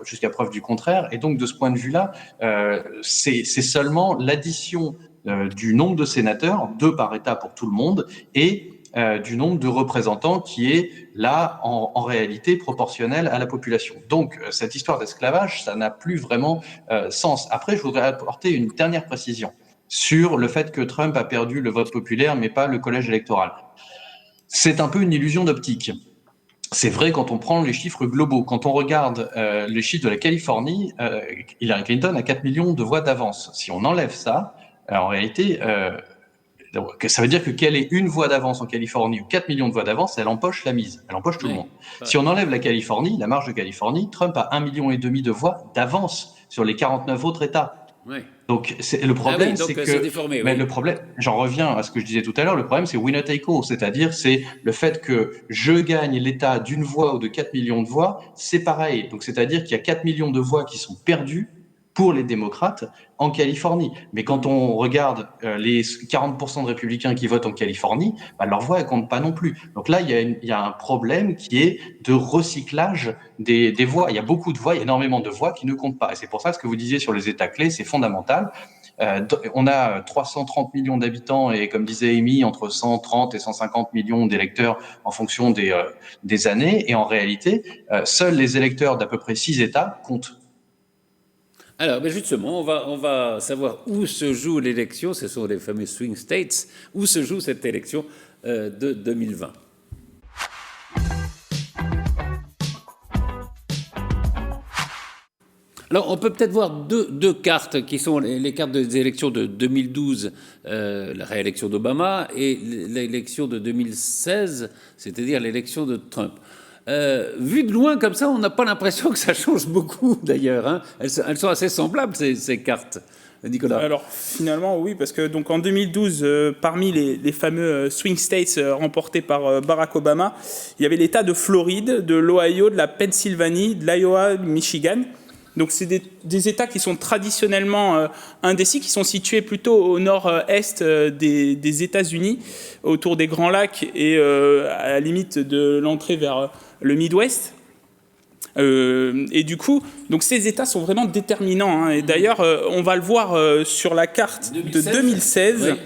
jusqu'à preuve du contraire. Et donc, de ce point de vue-là, c'est seulement l'addition du nombre de sénateurs, 2 par État pour tout le monde, et du nombre de représentants qui est là en réalité proportionnel à la population. Donc cette histoire d'esclavage, ça n'a plus vraiment sens. Après, je voudrais apporter une dernière précision sur le fait que Trump a perdu le vote populaire mais pas le collège électoral. C'est un peu une illusion d'optique. C'est vrai quand on prend les chiffres globaux. Quand on regarde les chiffres de la Californie, Hillary Clinton a 4 millions de voix d'avance. Si on enlève ça, en réalité, ça veut dire que qu'elle ait une voix d'avance en Californie ou 4 millions de voix d'avance, elle empoche la mise, elle empoche tout le monde. Si on enlève la Californie, la marge de Californie, Trump a 1,5 million de voix d'avance sur les 49 autres États. Oui. Donc le problème, c'est que déformé, mais le problème, j'en reviens à ce que je disais tout à l'heure, le problème c'est winner take all, c'est-à-dire c'est le fait que je gagne l'État d'une voix ou de 4 millions de voix, c'est pareil. Donc c'est-à-dire qu'il y a 4 millions de voix qui sont perdues pour les démocrates en Californie. Mais quand on regarde les 40% de républicains qui votent en Californie, leur voix ne compte pas non plus. Donc là, il y a un problème qui est de recyclage des voix. Il y a beaucoup de voix, énormément de voix qui ne comptent pas. Et c'est pour ça que ce que vous disiez sur les États clés, c'est fondamental. On a 330 millions d'habitants et, comme disait Amy, entre 130 et 150 millions d'électeurs en fonction des années. Et en réalité, seuls les électeurs d'à peu près 6 États comptent. Alors, mais justement, on va savoir où se joue l'élection, ce sont les fameux swing states, où se joue cette élection de 2020. Alors, on peut peut-être voir deux cartes qui sont les cartes des élections de 2012, la réélection d'Obama, et l'élection de 2016, c'est-à-dire l'élection de Trump. Vu de loin comme ça, on n'a pas l'impression que ça change beaucoup d'ailleurs. Hein. Elles sont assez semblables ces cartes, Nicolas. Alors finalement oui, parce que donc en 2012, parmi les fameux swing states remportés par Barack Obama, il y avait l'État de Floride, de l'Ohio, de la Pennsylvanie, de l'Iowa, du Michigan. Donc c'est des États qui sont traditionnellement indécis, qui sont situés plutôt au nord-est des États-Unis, autour des Grands Lacs et à la limite de l'entrée vers le Midwest. Et du coup, donc ces États sont vraiment déterminants. Hein. Et d'ailleurs, on va le voir sur la carte 2016. De 2016.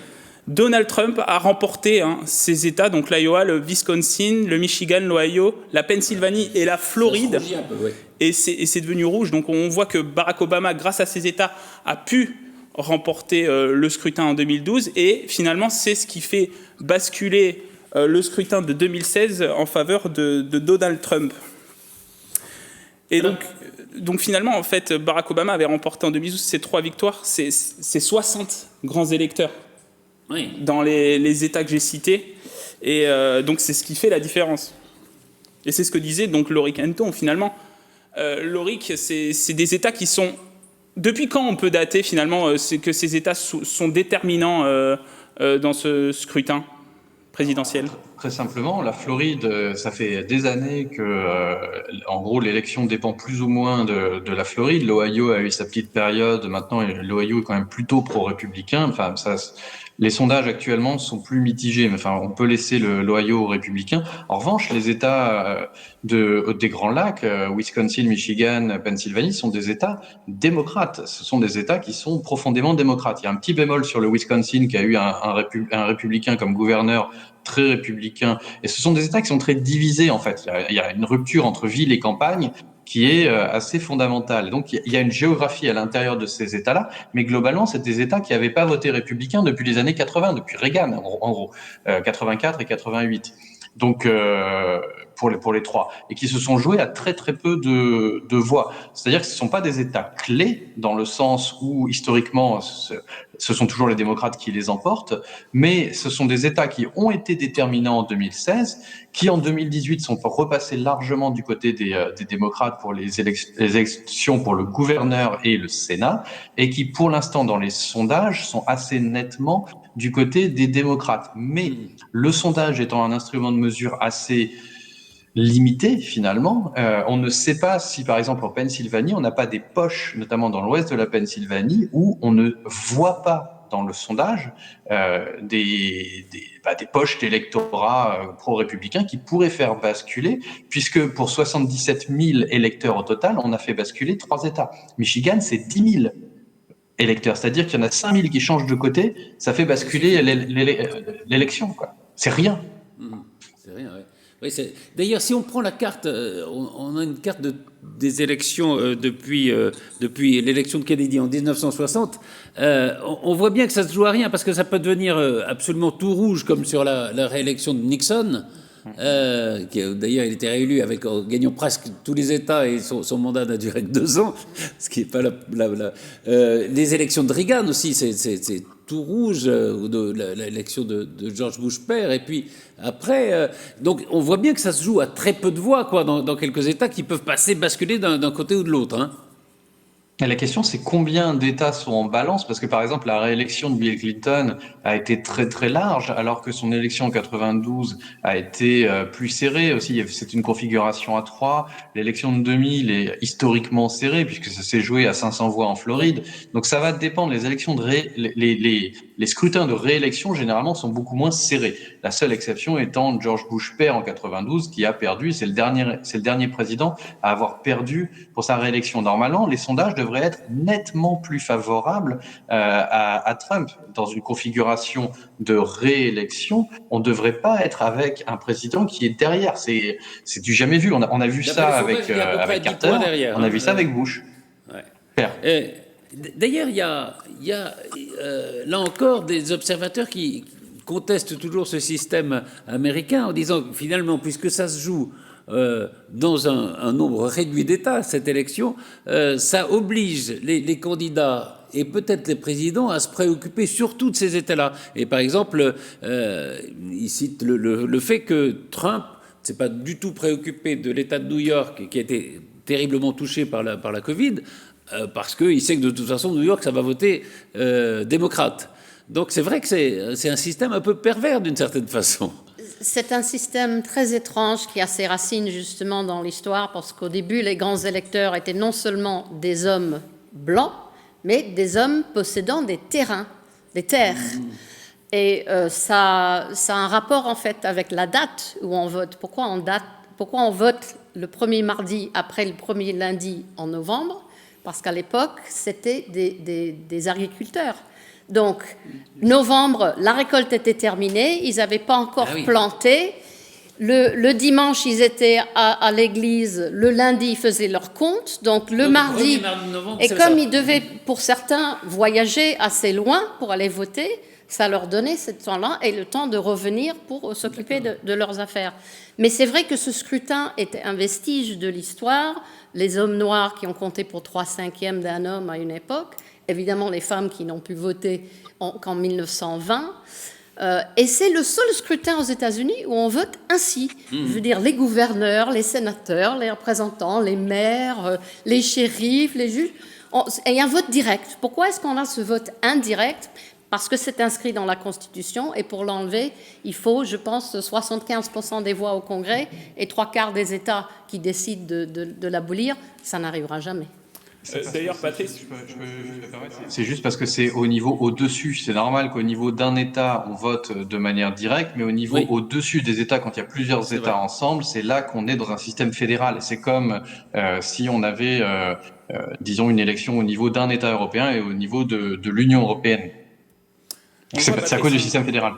Oui. Donald Trump a remporté ces États, donc l'Iowa, le Wisconsin, le Michigan, l'Ohio, la Pennsylvanie et la Floride. Ça se rougit un peu, ouais. Et c'est devenu rouge. Donc on voit que Barack Obama, grâce à ces États, a pu remporter le scrutin en 2012. Et finalement, c'est ce qui fait basculer le scrutin de 2016 en faveur de Donald Trump. Et donc finalement, en fait, Barack Obama avait remporté en 2012 ces 3 victoires, c'est 60 grands électeurs. Oui. Dans les États que j'ai cités. Et donc, c'est ce qui fait la différence. Et c'est ce que disait donc Lorik Henton, finalement. Lorik, c'est des États qui sont... Depuis quand on peut dater, finalement, c'est que ces États sont déterminants dans ce scrutin présidentiel? Très simplement, la Floride, ça fait des années que, en gros, l'élection dépend plus ou moins de la Floride. L'Ohio a eu sa petite période. Maintenant, l'Ohio est quand même plutôt pro-républicain. Enfin, les sondages actuellement sont plus mitigés. Enfin, on peut laisser l'Ohio aux républicains. En revanche, les États des Grands Lacs, Wisconsin, Michigan, Pennsylvanie, sont des États démocrates. Ce sont des États qui sont profondément démocrates. Il y a un petit bémol sur le Wisconsin qui a eu un républicain comme gouverneur très républicain. Et ce sont des États qui sont très divisés, en fait. Il y a une rupture entre ville et campagne qui est assez fondamentale. Donc, il y a une géographie à l'intérieur de ces États-là, mais globalement, c'est des États qui n'avaient pas voté républicain depuis les années 80, depuis Reagan, en gros, 84 et 88. Donc, pour les 3, et qui se sont joués à très très peu de voix. C'est-à-dire que ce ne sont pas des États clés, dans le sens où, historiquement, ce sont toujours les démocrates qui les emportent, mais ce sont des États qui ont été déterminants en 2016, qui en 2018 sont repassés largement du côté des démocrates pour les élections pour le gouverneur et le Sénat, et qui pour l'instant dans les sondages sont assez nettement du côté des démocrates. Mais le sondage étant un instrument de mesure assez limité finalement, on ne sait pas si par exemple en Pennsylvanie, on n'a pas des poches, notamment dans l'ouest de la Pennsylvanie, où on ne voit pas dans le sondage des poches d'électorat pro-républicains qui pourraient faire basculer, puisque pour 77 000 électeurs au total, on a fait basculer 3 États. Michigan, c'est 10 000 électeurs, c'est-à-dire qu'il y en a 5 000 qui changent de côté, ça fait basculer l'élection, quoi. C'est rien. C'est rien, ouais. Oui, d'ailleurs, si on prend la carte, on a une carte des élections depuis l'élection de Kennedy en 1960. On voit bien que ça se joue à rien, parce que ça peut devenir absolument tout rouge, comme sur la réélection de Nixon. D'ailleurs, il était réélu en gagnant presque tous les États, et son mandat n'a duré que 2 ans, ce qui n'est pas les élections de Reagan aussi, c'est tout rouge, l'élection de George Bush père, et puis après, donc on voit bien que ça se joue à très peu de voix, quoi, dans quelques États qui peuvent basculer d'un côté ou de l'autre, hein. Et la question, c'est combien d'États sont en balance, parce que par exemple, la réélection de Bill Clinton a été très très large, alors que son élection en 92 a été plus serrée aussi. C'est une configuration à 3. L'élection de 2000 est historiquement serrée, puisque ça s'est joué à 500 voix en Floride. Donc ça va dépendre. Les élections les scrutins de réélection, généralement, sont beaucoup moins serrés. La seule exception étant George Bush père en 92, qui a perdu. C'est le dernier président à avoir perdu pour sa réélection. Normalement, les sondages devraient être nettement plus favorables à Trump. Dans une configuration de réélection, on ne devrait pas être avec un président qui est derrière. C'est du jamais vu. On a vu ça avec Carter, on a vu ça avec Bush. Ouais. D'ailleurs, il y a là encore des observateurs qui contestent toujours ce système américain en disant que finalement, puisque ça se joue dans un nombre réduit d'États, cette élection, ça oblige les candidats et peut-être les présidents à se préoccuper surtout de ces États-là. Et par exemple, il cite le fait que Trump ne s'est pas du tout préoccupé de l'État de New York, qui a été terriblement touché par la Covid, parce qu'il sait que de toute façon, New York, ça va voter démocrate. Donc c'est vrai que c'est un système un peu pervers d'une certaine façon. C'est un système très étrange qui a ses racines justement dans l'histoire, parce qu'au début, les grands électeurs étaient non seulement des hommes blancs, mais des hommes possédant des terrains, des terres. Et ça a un rapport en fait avec la date où on vote. Pourquoi on vote le premier mardi après le premier lundi en novembre? Parce qu'à l'époque, c'était des agriculteurs. Donc, novembre, la récolte était terminée, ils n'avaient pas encore planté. Le dimanche, ils étaient à l'église. Le lundi, ils faisaient leur compte. Donc, le mardi, novembre, et comme ils devaient, pour certains, voyager assez loin pour aller voter, ça leur donnait ce temps-là et le temps de revenir pour s'occuper de leurs affaires. Mais c'est vrai que ce scrutin était un vestige de l'histoire. Les hommes noirs qui ont compté pour 3/5 d'un homme à une époque. Évidemment, les femmes qui n'ont pu voter qu'en 1920. Et c'est le seul scrutin aux États-Unis où on vote ainsi. Je veux dire, les gouverneurs, les sénateurs, les représentants, les maires, les shérifs, les juges. Et il y a un vote direct. Pourquoi est-ce qu'on a ce vote indirect ? Parce que c'est inscrit dans la Constitution et pour l'enlever, il faut, je pense, 75% des voix au Congrès et 3/4 des États qui décident de l'abolir. Ça n'arrivera jamais. D'ailleurs, Patrice, c'est juste parce que c'est au niveau au-dessus. C'est normal qu'au niveau d'un État, on vote de manière directe, mais au niveau au-dessus des États, quand il y a plusieurs États ensemble, c'est là qu'on est dans un système fédéral. C'est comme si on avait, disons, une élection au niveau d'un État européen et au niveau de l'Union européenne. C'est à cause du système fédéral.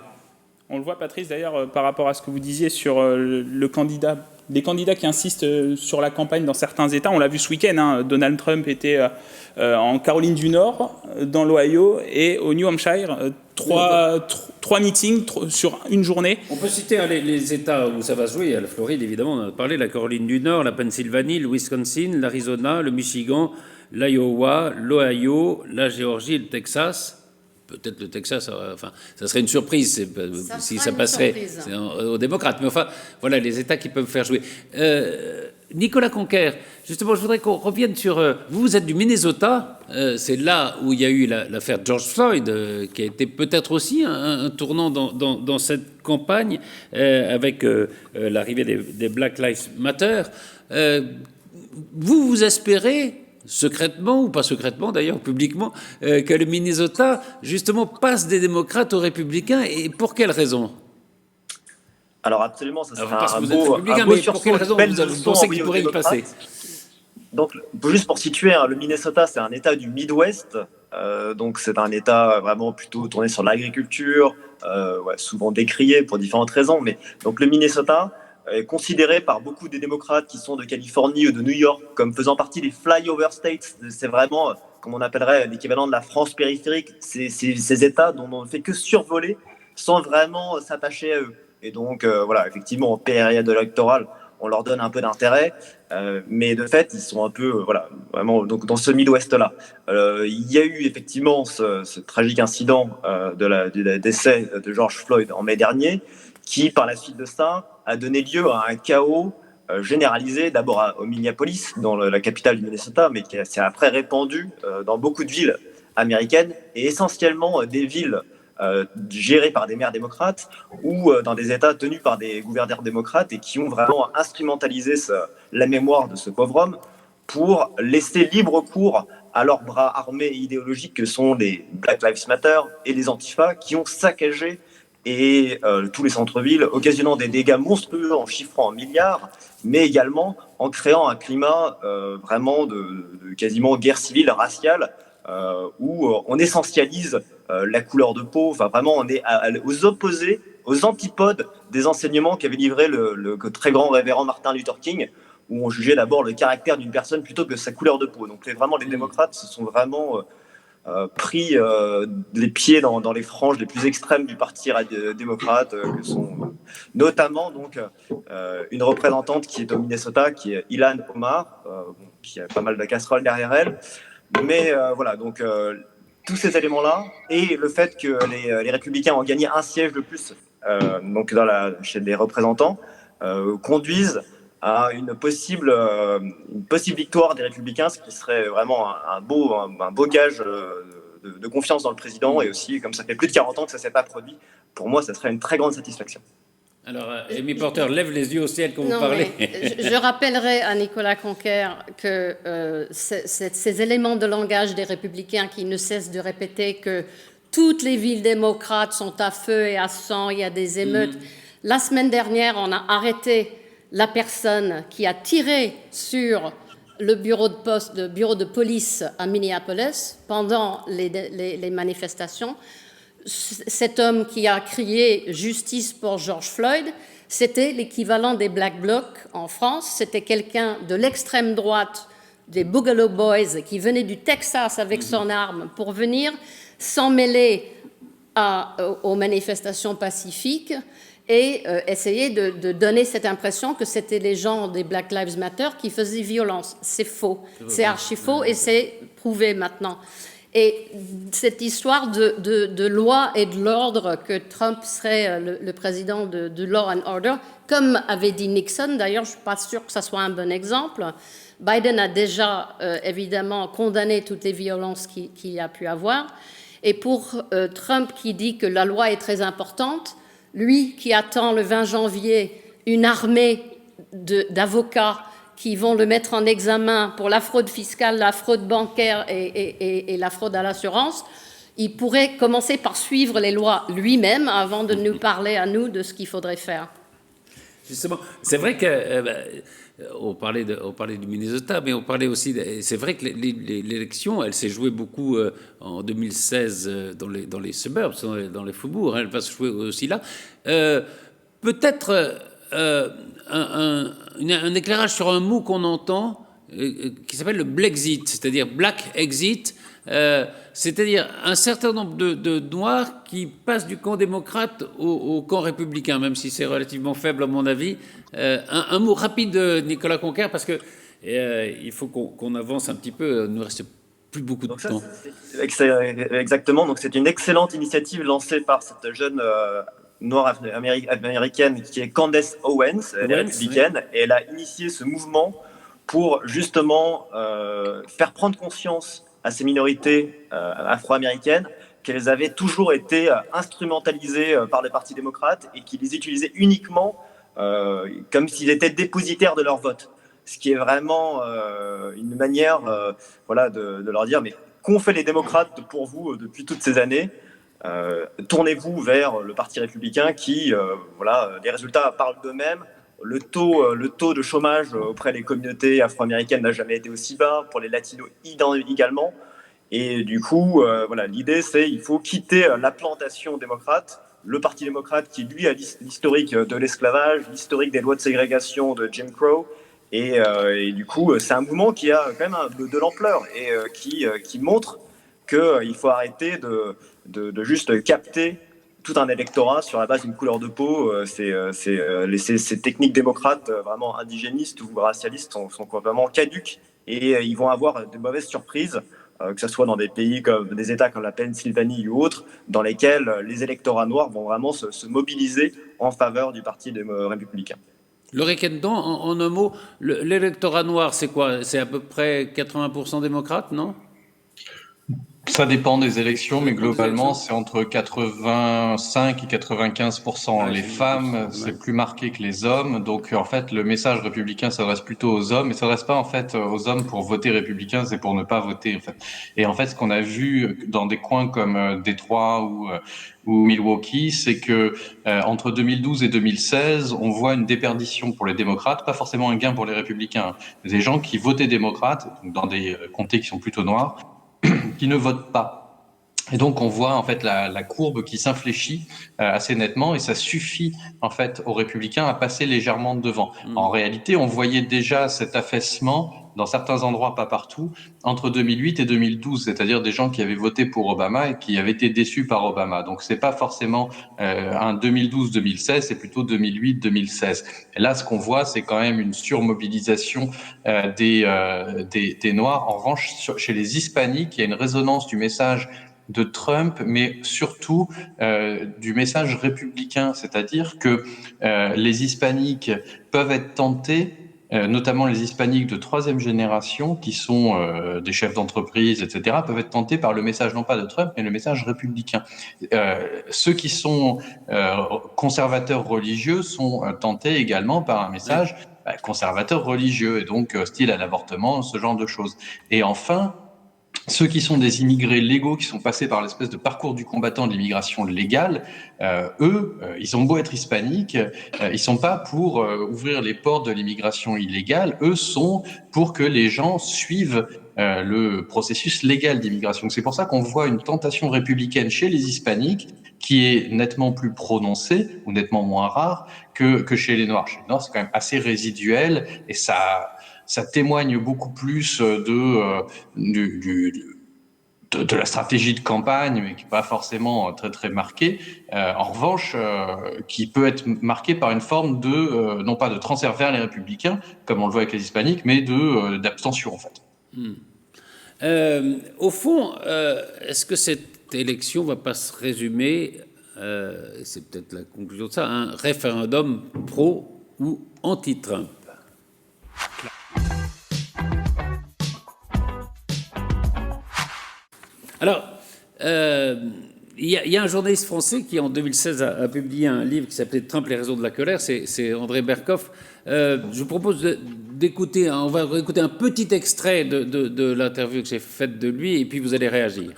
On le voit, Patrice, d'ailleurs, par rapport à ce que vous disiez sur le candidat, des candidats qui insistent sur la campagne dans certains États. On l'a vu ce week-end, hein, Donald Trump était en Caroline du Nord, dans l'Ohio et au New Hampshire. Trois meetings sur une journée. On peut citer les États où ça va se jouer. La Floride, évidemment, on en a parlé, la Caroline du Nord, la Pennsylvanie, le Wisconsin, l'Arizona, le Michigan, l'Iowa, l'Ohio, la Géorgie et le Texas. Peut-être le Texas, enfin, ça serait une surprise si ça passerait aux démocrates. Mais enfin, voilà les États qui peuvent faire jouer. Nicolas Conquer, justement, je voudrais qu'on revienne sur... vous êtes du Minnesota, c'est là où il y a eu l'affaire George Floyd, qui a été peut-être aussi un tournant dans cette campagne, avec l'arrivée des Black Lives Matter. Vous espérez... secrètement, ou pas secrètement d'ailleurs, publiquement, que le Minnesota, justement, passe des démocrates aux républicains, et pour quelle raison ? Alors absolument, ça sera un vous beau, êtes républicain, un beau mais pour quelle raison vous pensez qu'il pourrait y passer ? Donc, juste pour situer, hein, le Minnesota, c'est un État du Midwest, donc c'est un État vraiment plutôt tourné sur l'agriculture, souvent décrié pour différentes raisons, mais donc le Minnesota est considéré par beaucoup des démocrates qui sont de Californie ou de New York comme faisant partie des flyover states. C'est vraiment, comme on appellerait, l'équivalent de la France périphérique. Ces États dont on ne fait que survoler sans vraiment s'attacher à eux. Et donc, voilà, effectivement, en période électorale, on leur donne un peu d'intérêt, mais de fait, ils sont un peu, voilà, vraiment donc, dans ce Midwest-là. Il y a eu effectivement ce tragique incident du décès de George Floyd en mai dernier, qui, par la suite de ça, a donné lieu à un chaos généralisé, d'abord au Minneapolis, dans la capitale du Minnesota, mais qui s'est après répandu dans beaucoup de villes américaines, et essentiellement des villes gérées par des maires démocrates ou dans des États tenus par des gouverneurs démocrates, et qui ont vraiment instrumentalisé la mémoire de ce pauvre homme pour laisser libre cours à leurs bras armés et idéologiques que sont les Black Lives Matter et les Antifa, qui ont saccagé tous les centres-villes, occasionnant des dégâts monstrueux en chiffrant en milliards, mais également en créant un climat vraiment de quasiment guerre civile raciale, où on essentialise la couleur de peau. Enfin, vraiment, on est aux opposés, aux antipodes des enseignements qu'avait livré le très grand révérend Martin Luther King, où on jugeait d'abord le caractère d'une personne plutôt que sa couleur de peau. Donc, les démocrates se sont vraiment pris les pieds dans les franges les plus extrêmes du parti démocrate, que sont notamment donc une représentante qui est au Minnesota, qui est Ilhan Omar, qui a pas mal de casseroles derrière elle. Mais voilà, donc tous ces éléments-là et le fait que les républicains ont gagné un siège de plus donc chez les représentants conduisent à une possible victoire des Républicains, ce qui serait vraiment un beau gage de confiance dans le président. Et aussi, comme ça fait plus de 40 ans que ça ne s'est pas produit, pour moi, ça serait une très grande satisfaction. Alors, Amy Porter lève les yeux au ciel quand vous parlez. Je rappellerai à Nicolas Conquer que ces éléments de langage des Républicains qui ne cessent de répéter que toutes les villes démocrates sont à feu et à sang, il y a des émeutes. La semaine dernière, on a arrêté la personne qui a tiré sur le bureau de police à Minneapolis pendant les manifestations. Cet homme qui a crié « Justice pour George Floyd », c'était l'équivalent des Black Blocs en France. C'était quelqu'un de l'extrême droite, des Boogaloo Boys, qui venait du Texas avec son arme pour venir s'en mêler aux manifestations pacifiques et essayer de donner cette impression que c'était les gens des Black Lives Matter qui faisaient violence. C'est faux. C'est archi faux et c'est prouvé maintenant. Et cette histoire de loi et de l'ordre, que Trump serait le président de law and order, comme avait dit Nixon, d'ailleurs, je ne suis pas sûre que ça soit un bon exemple. Biden a déjà, évidemment, condamné toutes les violences qu'il y a pu avoir. Et pour Trump qui dit que la loi est très importante, lui qui attend le 20 janvier une armée d'avocats qui vont le mettre en examen pour la fraude fiscale, la fraude bancaire et la fraude à l'assurance, il pourrait commencer par suivre les lois lui-même avant de nous parler à nous de ce qu'il faudrait faire. Justement, c'est vrai que on parlait du Minnesota, mais on parlait aussi. C'est vrai que l'élection, elle s'est jouée beaucoup en 2016 dans les suburbs, dans les faubourgs. Elle va se jouer aussi là. Peut-être un éclairage sur un mot qu'on entend qui s'appelle le Blexit, c'est-à-dire Black Exit. C'est-à-dire un certain nombre de Noirs qui passent du camp démocrate au camp républicain, même si c'est relativement faible à mon avis. Un mot rapide, Nicolas Conquer, parce que il faut qu'on avance un petit peu, il ne nous reste plus beaucoup de temps. Exactement, donc c'est une excellente initiative lancée par cette jeune noire américaine qui est Candace Owens, elle est républicaine, et elle a initié ce mouvement pour justement faire prendre conscience à ces minorités afro-américaines qu'elles avaient toujours été instrumentalisées par le Parti démocrate et qu'ils les utilisaient uniquement comme s'ils étaient dépositaires de leur vote. Ce qui est vraiment une manière de leur dire « mais qu'ont fait les démocrates pour vous depuis toutes ces années ? Tournez-vous vers le Parti républicain qui, les résultats parlent d'eux-mêmes. Le taux de chômage auprès des communautés afro-américaines n'a jamais été aussi bas, pour les latinos également. Et du coup, l'idée, c'est qu'il faut quitter la plantation démocrate, le Parti démocrate qui, lui, a l'historique de l'esclavage, l'historique des lois de ségrégation de Jim Crow. Et du coup, c'est un mouvement qui a quand même de l'ampleur et qui montre qu'il faut arrêter de juste capter tout un électorat sur la base d'une couleur de peau. Ces techniques démocrates vraiment indigénistes ou racialistes sont complètement caduques et ils vont avoir de mauvaises surprises, que ce soit dans des pays comme des États comme la Pennsylvanie ou autres, dans lesquels les électorats noirs vont vraiment se mobiliser en faveur du Parti républicain. Laurie Kendon, en un mot, l'électorat noir, c'est quoi? C'est à peu près 80% démocrate, non? Ça dépend des élections, mais globalement, c'est entre 85 et 95%. Les femmes, c'est plus marqué que les hommes. Donc, en fait, le message républicain s'adresse plutôt aux hommes, mais ça s'adresse pas, en fait, aux hommes pour voter républicain, c'est pour ne pas voter, en fait. Et en fait, ce qu'on a vu dans des coins comme Détroit ou Milwaukee, c'est que entre 2012 et 2016, on voit une déperdition pour les démocrates, pas forcément un gain pour les républicains. Des gens qui votaient démocrates, dans des comtés qui sont plutôt noirs, qui ne votent pas. Et donc on voit en fait la courbe qui s'infléchit assez nettement et ça suffit en fait aux républicains à passer légèrement devant. En réalité, on voyait déjà cet affaissement dans certains endroits, pas partout, entre 2008 et 2012, c'est-à-dire des gens qui avaient voté pour Obama et qui avaient été déçus par Obama. Donc c'est pas forcément un 2012-2016, c'est plutôt 2008-2016. Et là, ce qu'on voit, c'est quand même une surmobilisation des Noirs. En revanche, chez les Hispaniques, il y a une résonance du message de Trump, mais surtout du message républicain, c'est-à-dire que les Hispaniques peuvent être tentés, notamment les Hispaniques de troisième génération, qui sont des chefs d'entreprise, etc., peuvent être tentés par le message non pas de Trump, mais le message républicain. Ceux qui sont conservateurs religieux sont tentés également par un message conservateur religieux, et donc hostile à l'avortement, ce genre de choses. Et enfin, Ceux qui sont des immigrés légaux, qui sont passés par l'espèce de parcours du combattant de l'immigration légale, ils ont beau être hispaniques, ils sont pas pour ouvrir les portes de l'immigration illégale. Eux sont pour que les gens suivent le processus légal d'immigration. C'est pour ça qu'on voit une tentation républicaine chez les hispaniques qui est nettement plus prononcée ou nettement moins rare que chez les Noirs. Chez les Noirs, c'est quand même assez résiduel et ça témoigne beaucoup plus de la stratégie de campagne, mais qui n'est pas forcément très très marquée. En revanche, qui peut être marquée par une forme de, non pas de transfert vers les républicains, comme on le voit avec les hispaniques, mais d'abstention en fait. Au fond, est-ce que cette élection ne va pas se résumer, c'est peut-être la conclusion de ça, un référendum pro ou anti-Trump? Alors, il y a un journaliste français qui, en 2016, a publié un livre qui s'appelait Trump, les raisons de la colère. C'est André Berkoff. Je vous propose d'écouter, on va écouter un petit extrait de l'interview que j'ai faite de lui, et puis vous allez réagir.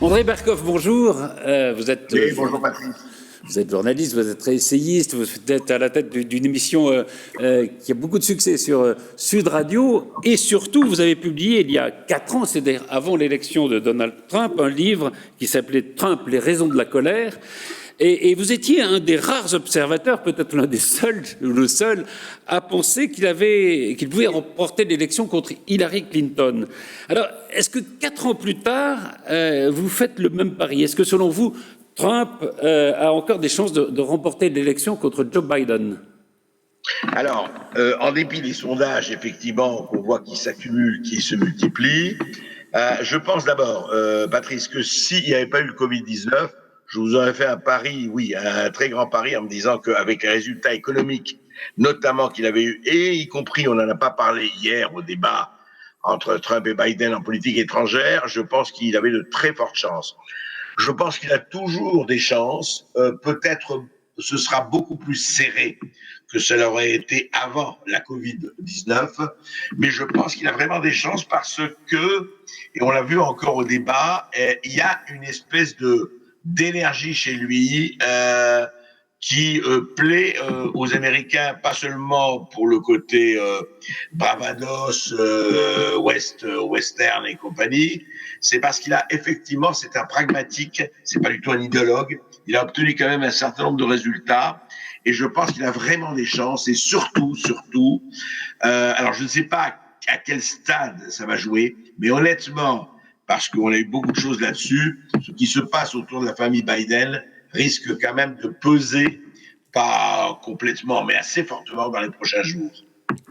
André Berkoff, bonjour. Vous êtes, oui, bonjour Patrice. Vous êtes journaliste, vous êtes essayiste, vous êtes à la tête d'une émission qui a beaucoup de succès sur Sud Radio, et surtout, vous avez publié il y a 4 ans, c'est-à-dire avant l'élection de Donald Trump, un livre qui s'appelait Trump, les raisons de la colère. Et vous étiez un des rares observateurs, peut-être l'un des seuls, ou le seul, à penser qu'il pouvait remporter l'élection contre Hillary Clinton. Alors, est-ce que 4 ans plus tard, vous faites le même pari? Est-ce que, selon vous, Trump a encore des chances de remporter l'élection contre Joe Biden? Alors, en dépit des sondages, effectivement, qu'on voit qui s'accumulent, qui se multiplient, je pense d'abord, Patrice, que s'il n'y avait pas eu le Covid-19, je vous aurais fait un pari, oui, un très grand pari, en me disant qu'avec les résultats économiques, notamment qu'il avait eu, et y compris, on n'en a pas parlé hier au débat entre Trump et Biden en politique étrangère, je pense qu'il avait de très fortes chances. Je pense qu'il a toujours des chances. Peut-être ce sera beaucoup plus serré que cela aurait été avant la Covid-19, mais je pense qu'il a vraiment des chances parce que, et on l'a vu encore au débat, il y a une espèce d'énergie chez lui qui plaît aux Américains, pas seulement pour le côté bravados, western et compagnie, c'est parce qu'il a effectivement, c'est un pragmatique, c'est pas du tout un idéologue, il a obtenu quand même un certain nombre de résultats, et je pense qu'il a vraiment des chances, et surtout, alors je ne sais pas à quel stade ça va jouer, mais honnêtement, parce qu'on a eu beaucoup de choses là-dessus, ce qui se passe autour de la famille Biden risque quand même de peser, pas complètement, mais assez fortement dans les prochains jours.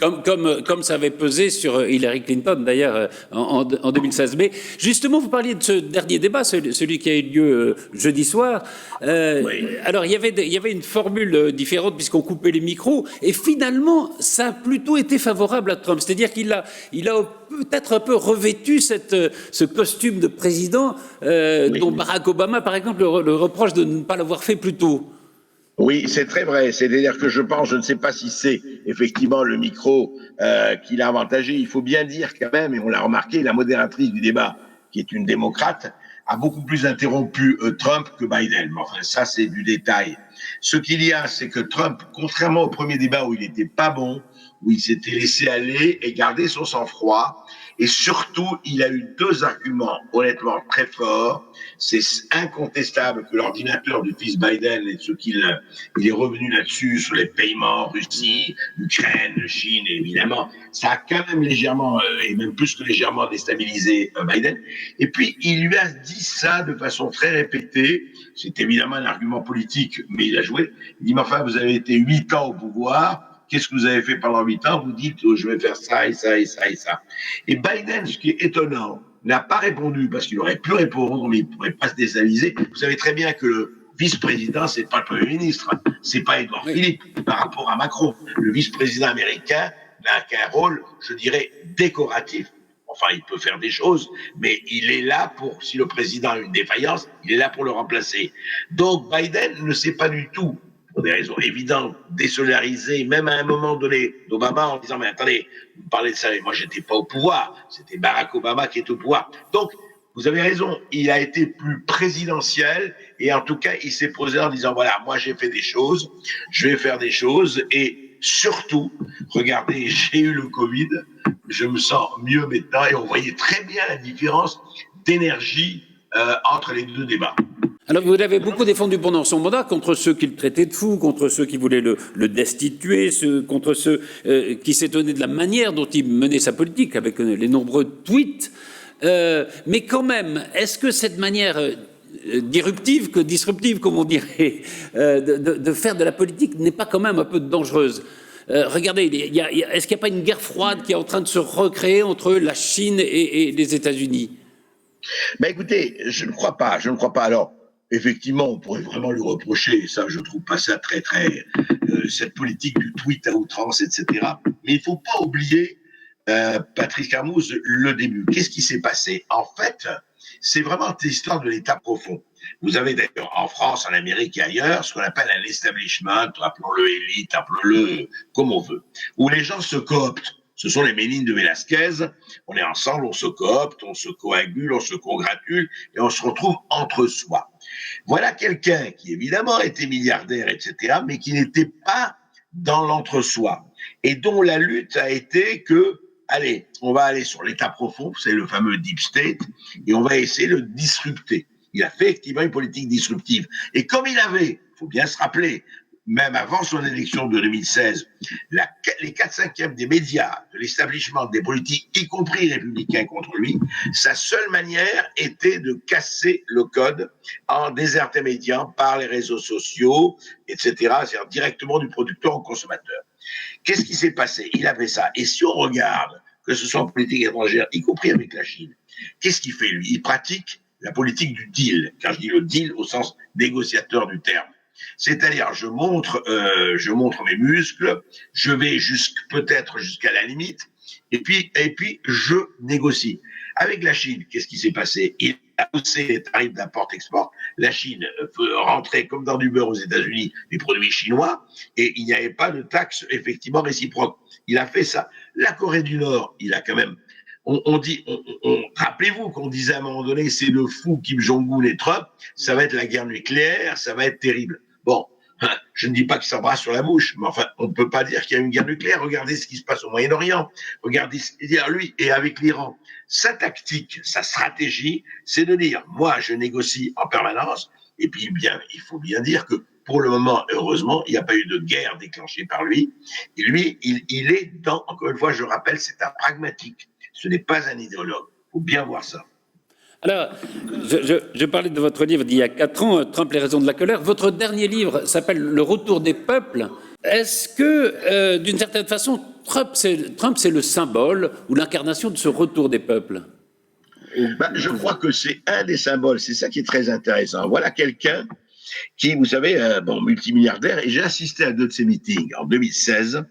Comme ça avait pesé sur Hillary Clinton, d'ailleurs, en 2016. Mais justement, vous parliez de ce dernier débat, celui qui a eu lieu jeudi soir. Oui. Alors, il y avait une formule différente puisqu'on coupait les micros. Et finalement, ça a plutôt été favorable à Trump. C'est-à-dire qu'il a peut-être un peu revêtu ce costume de président dont Barack Obama, par exemple, le reproche de ne pas l'avoir fait plus tôt. Oui, c'est très vrai. C'est-à-dire que je ne sais pas si c'est effectivement le micro qui l'a avantagé. Il faut bien dire quand même, et on l'a remarqué, la modératrice du débat, qui est une démocrate, a beaucoup plus interrompu Trump que Biden. Mais enfin, ça, c'est du détail. Ce qu'il y a, c'est que Trump, contrairement au premier débat où il n'était pas bon, où il s'était laissé aller et gardé son sang-froid, et surtout, il a eu 2 arguments honnêtement très forts. C'est incontestable que l'ordinateur du fils Biden, et il est revenu là-dessus, sur les paiements, Russie, Ukraine, Chine, évidemment, ça a quand même légèrement, et même plus que légèrement déstabilisé Biden. Et puis, il lui a dit ça de façon très répétée. C'est évidemment un argument politique, mais il a joué. Il dit, mais enfin, vous avez été 8 ans au pouvoir. Qu'est-ce que vous avez fait pendant 8 ans? Vous dites, oh, je vais faire ça et ça et ça et ça. Et Biden, ce qui est étonnant, n'a pas répondu parce qu'il aurait pu répondre, mais il ne pourrait pas se déstabiliser. Vous savez très bien que le vice-président, c'est pas le Premier ministre, c'est pas Édouard Philippe par rapport à Macron. Le vice-président américain n'a qu'un rôle, je dirais, décoratif. Enfin, il peut faire des choses, mais il est là pour, si le président a une défaillance, il est là pour le remplacer. Donc, Biden ne sait pas du tout, pour des raisons évidentes, désolidariser, même à un moment donné, d'Obama en disant, mais attendez, vous parlez de ça, mais moi j'étais pas au pouvoir, c'était Barack Obama qui est au pouvoir. Donc, vous avez raison, il a été plus présidentiel et en tout cas, il s'est posé en disant, voilà, moi j'ai fait des choses, je vais faire des choses et surtout, regardez, j'ai eu le Covid, je me sens mieux maintenant et on voyait très bien la différence d'énergie entre les deux débats. Alors, vous l'avez beaucoup défendu pendant son mandat contre ceux qui le traitaient de fou, contre ceux qui voulaient le destituer, contre ceux qui s'étonnaient de la manière dont il menait sa politique, avec les nombreux tweets. Mais quand même, est-ce que cette manière disruptive, comme on dirait, de faire de la politique n'est pas quand même un peu dangereuse? Regardez, est-ce qu'il n'y a pas une guerre froide qui est en train de se recréer entre la Chine et les États-Unis? Ben écoutez, je ne crois pas. Alors, effectivement, on pourrait vraiment lui reprocher, et ça, je trouve pas ça très, cette politique du tweet à outrance, etc. Mais il faut pas oublier, Patrick Armouze, le début. Qu'est-ce qui s'est passé? En fait, c'est vraiment l'histoire de l'État profond. Vous avez d'ailleurs en France, en Amérique et ailleurs, ce qu'on appelle un establishment, appelons-le élite, appelons-le comme on veut, où les gens se cooptent. Ce sont les Ménines de Velasquez. On est ensemble, on se coopte, on se coagule, on se congratule et on se retrouve entre soi. Voilà quelqu'un qui évidemment était milliardaire, etc., mais qui n'était pas dans l'entre-soi et dont la lutte a été que, allez, on va aller sur l'état profond, c'est le fameux deep state, et on va essayer de le disrupter. Il a fait effectivement une politique disruptive. Et comme il avait, il faut bien se rappeler, même avant son élection de 2016, les 4/5 des médias, de l'establishment des politiques, y compris républicains contre lui, sa seule manière était de casser le code en désintermédiant par les réseaux sociaux, etc., c'est-à-dire directement du producteur au consommateur. Qu'est-ce qui s'est passé? Il a fait ça. Et si on regarde, que ce soit en politique étrangère, y compris avec la Chine, qu'est-ce qu'il fait, lui? Il pratique la politique du deal, car je dis le deal au sens négociateur du terme. C'est-à-dire, je montre mes muscles, je vais peut-être jusqu'à la limite, et puis je négocie. Avec la Chine, qu'est-ce qui s'est passé? Il a haussé les tarifs d'import-export. La Chine rentrait comme dans du beurre aux États-Unis les produits chinois, et il n'y avait pas de taxe effectivement réciproque. Il a fait ça. La Corée du Nord, il a quand même. Rappelez-vous qu'on disait à un moment donné, c'est le fou Kim Jong-un et Trump, ça va être la guerre nucléaire, ça va être terrible. Bon, je ne dis pas qu'il s'embrasse sur la bouche, mais enfin, on ne peut pas dire qu'il y a une guerre nucléaire. Regardez ce qui se passe au Moyen-Orient. Regardez ce qu'il dit à lui et avec l'Iran. Sa tactique, sa stratégie, c'est de dire, moi, je négocie en permanence. Et puis, bien, il faut bien dire que pour le moment, heureusement, il n'y a pas eu de guerre déclenchée par lui. Et lui, il est dans, encore une fois, je rappelle, c'est un pragmatique. Ce n'est pas un idéologue. Il faut bien voir ça. Alors, je parlais de votre livre d'il y a 4 ans, Trump, les raisons de la colère. Votre dernier livre s'appelle Le retour des peuples. Est-ce que, d'une certaine façon, Trump, c'est le symbole ou l'incarnation de ce retour des peuples? Je crois que c'est un des symboles. C'est ça qui est très intéressant. Voilà quelqu'un qui, vous savez, multimilliardaire, et j'ai assisté à 2 de ses meetings. En 2016,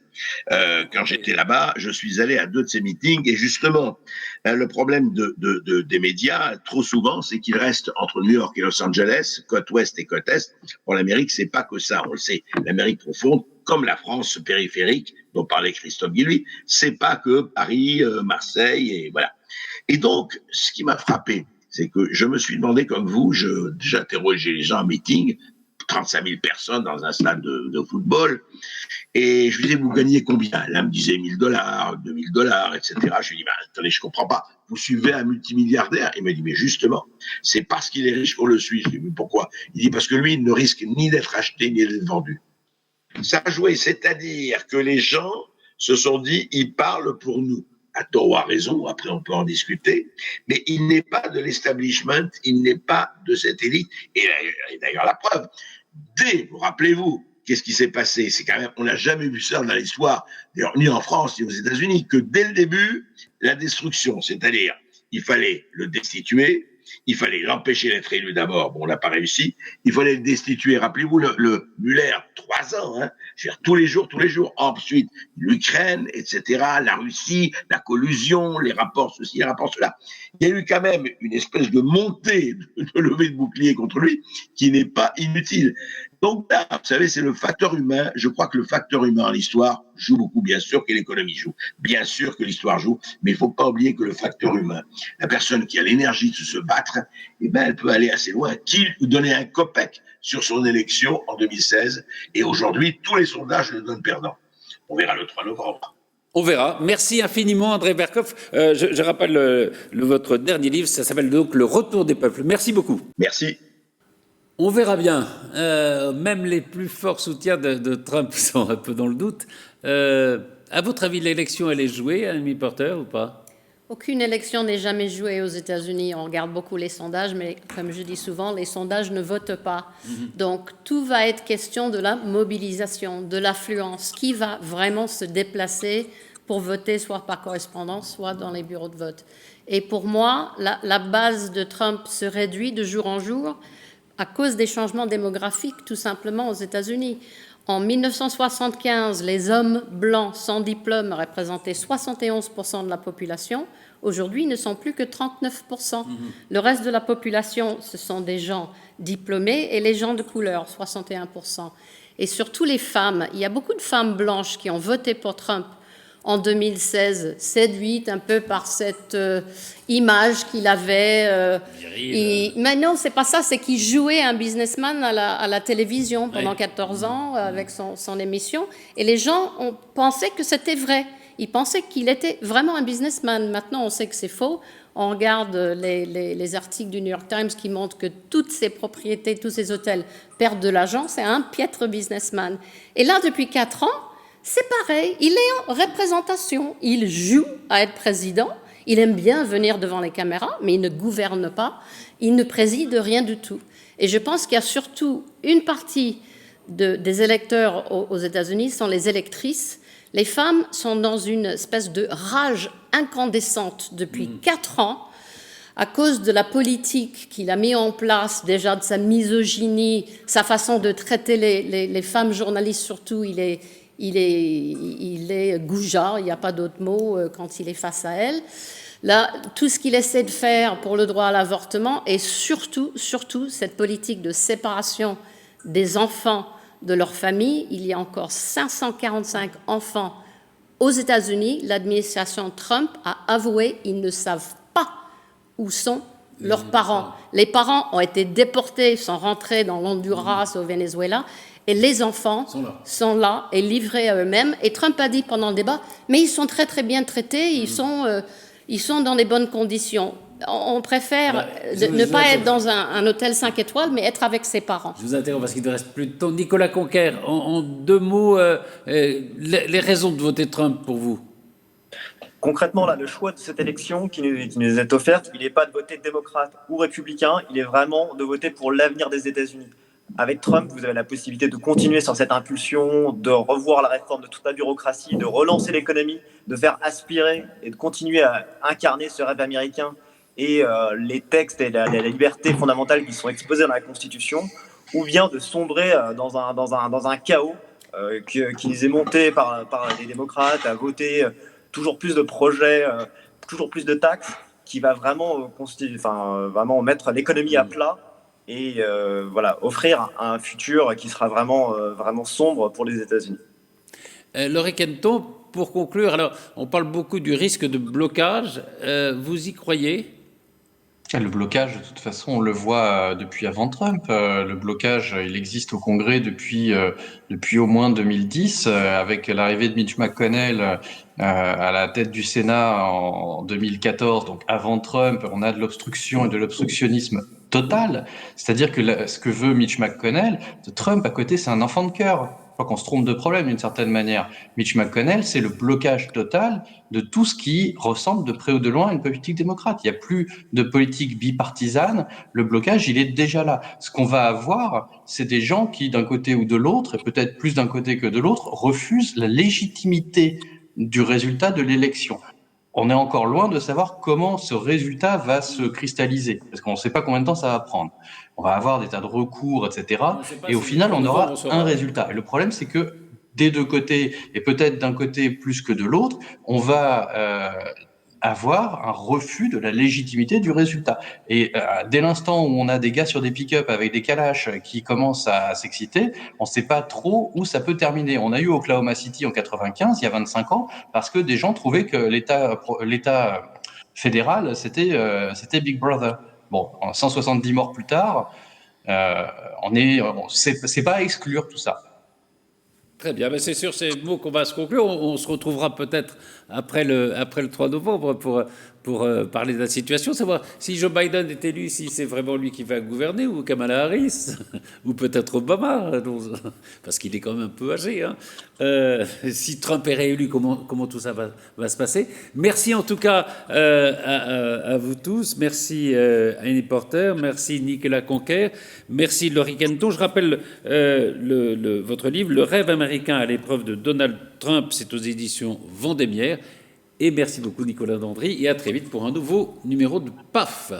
quand j'étais là-bas, je suis allé à 2 de ses meetings, et justement, le problème des médias, trop souvent, c'est qu'ils restent entre New York et Los Angeles, côte ouest et côte est. Pour l'Amérique, c'est pas que ça, on le sait. L'Amérique profonde, comme la France périphérique, dont parlait Christophe Guilluy, c'est pas que Paris, Marseille, et voilà. Et donc, ce qui m'a frappé, c'est que je me suis demandé, comme vous, j'interrogeais les gens en meeting, 35 000 personnes dans un stade de football, et je lui disais, vous gagnez combien? Là, me disait $1 000, $2 000, etc. Je lui dis, attendez, je comprends pas. Vous suivez un multimilliardaire? Il me dit, mais justement, c'est parce qu'il est riche qu'on le suit. Je lui dis, mais pourquoi? Il dit, parce que lui, il ne risque ni d'être acheté, ni d'être vendu. Ça a joué, c'est-à-dire que les gens se sont dit, il parle pour nous. À tort ou à raison, après on peut en discuter, mais il n'est pas de l'establishment, il n'est pas de cette élite. Et d'ailleurs, la preuve, vous rappelez-vous, qu'est-ce qui s'est passé? C'est quand même, on n'a jamais vu ça dans l'histoire, d'ailleurs, ni en France, ni aux États-Unis, que dès le début, la destruction, c'est-à-dire, il fallait le destituer, il fallait l'empêcher d'être élu d'abord, bon, on n'a pas réussi, il fallait le destituer, rappelez-vous, le Muller, 3 ans, hein, je veux dire, tous les jours, ensuite, l'Ukraine, etc., la Russie, la collusion, les rapports ceci, les rapports cela. Il y a eu quand même une espèce de montée de levée de bouclier contre lui qui n'est pas inutile. Donc là, vous savez, c'est le facteur humain. Je crois que le facteur humain en histoire joue beaucoup. Bien sûr que l'économie joue, bien sûr que l'histoire joue, mais il ne faut pas oublier que le facteur humain, la personne qui a l'énergie de se battre, eh ben, elle peut aller assez loin. Qui donnait un copec sur son élection en 2016 et aujourd'hui, tous les sondages le donnent perdant. On verra le 3 novembre. On verra. Merci infiniment, André Berkoff. Je rappelle votre dernier livre, ça s'appelle donc Le Retour des peuples. Merci beaucoup. Merci. On verra bien. Même les plus forts soutiens de Trump sont un peu dans le doute. À votre avis, l'élection, elle est jouée, Amy Porter, ou pas? Aucune élection n'est jamais jouée aux États-Unis. On regarde beaucoup les sondages, mais comme je dis souvent, les sondages ne votent pas. Donc, tout va être question de la mobilisation, de l'affluence. Qui va vraiment se déplacer pour voter, soit par correspondance, soit dans les bureaux de vote? Et pour moi, la base de Trump se réduit de jour en jour à cause des changements démographiques, tout simplement, aux États-Unis. En 1975, les hommes blancs sans diplôme représentaient 71% de la population. Aujourd'hui, ils ne sont plus que 39%. Le reste de la population, ce sont des gens diplômés et les gens de couleur, 61%. Et surtout les femmes. Il y a beaucoup de femmes blanches qui ont voté pour Trump en 2016, séduites un peu par cette image qu'il avait. Mais non, c'est pas ça, c'est qu'il jouait un businessman à la télévision pendant 14 ans avec son émission. Et les gens ont pensé que c'était vrai. Ils pensaient qu'il était vraiment un businessman. Maintenant, on sait que c'est faux. On regarde les articles du New York Times qui montrent que toutes ces propriétés, tous ces hôtels perdent de l'argent. C'est un piètre businessman. Et là, depuis 4 ans, c'est pareil, il est en représentation, il joue à être président, il aime bien venir devant les caméras, mais il ne gouverne pas, il ne préside rien du tout. Et je pense qu'il y a surtout une partie des électeurs aux États-Unis, sont les électrices. Les femmes sont dans une espèce de rage incandescente depuis 4 ans, à cause de la politique qu'il a mis en place, déjà de sa misogynie, sa façon de traiter les femmes journalistes surtout, il est goujat, il n'y a pas d'autre mot quand il est face à elle. Là, tout ce qu'il essaie de faire pour le droit à l'avortement et surtout cette politique de séparation des enfants de leur famille. Il y a encore 545 enfants aux États-Unis. L'administration Trump a avoué qu'ils ne savent pas où sont leurs parents. Les parents ont été déportés, sont rentrés dans l'Honduras, au Venezuela. Et les enfants sont là et livrés à eux-mêmes. Et Trump a dit pendant le débat, mais ils sont très très bien traités, ils sont dans des bonnes conditions. On préfère ne pas être dans un hôtel 5 étoiles, mais être avec ses parents. Je vous interromps parce qu'il ne reste plus de temps. Nicolas Conquer, en 2 mots, les raisons de voter Trump pour vous? Concrètement, là, le choix de cette élection qui nous est offerte, il n'est pas de voter démocrate ou républicain, il est vraiment de voter pour l'avenir des États-Unis. Avec Trump, vous avez la possibilité de continuer sur cette impulsion, de revoir la réforme de toute la bureaucratie, de relancer l'économie, de faire aspirer et de continuer à incarner ce rêve américain et les textes et la liberté fondamentale qui sont exposés dans la Constitution, ou bien de sombrer dans un chaos qui nous est monté par les démocrates à voter toujours plus de projets, toujours plus de taxes, qui va vraiment, vraiment mettre l'économie à plat et offrir un futur qui sera vraiment sombre pour les États-Unis. Laurie Kenton, pour conclure, alors on parle beaucoup du risque de blocage. Vous y croyez? Le blocage, de toute façon, on le voit depuis avant Trump. Le blocage, il existe au Congrès depuis au moins 2010, avec l'arrivée de Mitch McConnell à la tête du Sénat en 2014, donc avant Trump. On a de l'obstruction et de l'obstructionnisme total. C'est-à-dire que ce que veut Mitch McConnell, Trump à côté, c'est un enfant de cœur. Je crois qu'on se trompe de problème d'une certaine manière. Mitch McConnell, c'est le blocage total de tout ce qui ressemble de près ou de loin à une politique démocrate. Il n'y a plus de politique bipartisane. Le blocage, il est déjà là. Ce qu'on va avoir, c'est des gens qui, d'un côté ou de l'autre, et peut-être plus d'un côté que de l'autre, refusent la légitimité du résultat de l'élection. On est encore loin de savoir comment ce résultat va se cristalliser, parce qu'on ne sait pas combien de temps ça va prendre. On va avoir des tas de recours, etc. Et au final, on aura un résultat. Et le problème, c'est que des deux côtés, et peut-être d'un côté plus que de l'autre, on va avoir un refus de la légitimité du résultat. Et dès l'instant où on a des gars sur des pick-up avec des calaches qui commencent à s'exciter, on ne sait pas trop où ça peut terminer. On a eu Oklahoma City en 95, il y a 25 ans, parce que des gens trouvaient que l'État fédéral, c'était Big Brother. Bon, 170 morts plus tard, c'est pas à exclure tout ça. Très bien, ben c'est sur ces mots qu'on va se conclure. On se retrouvera peut-être après le 3 novembre pour parler de la situation, savoir si Joe Biden est élu, si c'est vraiment lui qui va gouverner, ou Kamala Harris, ou peut-être Obama, parce qu'il est quand même un peu âgé. Hein. Si Trump est réélu, comment tout ça va se passer. Merci en tout cas à vous tous. Merci Annie Porter, merci Nicolas Conquer, merci Laurie Kenton. Je rappelle votre livre, Le rêve américain à l'épreuve de Donald Trump, c'est aux éditions Vendémiaire. Et merci beaucoup Nicolas Dandry et à très vite pour un nouveau numéro de PAF.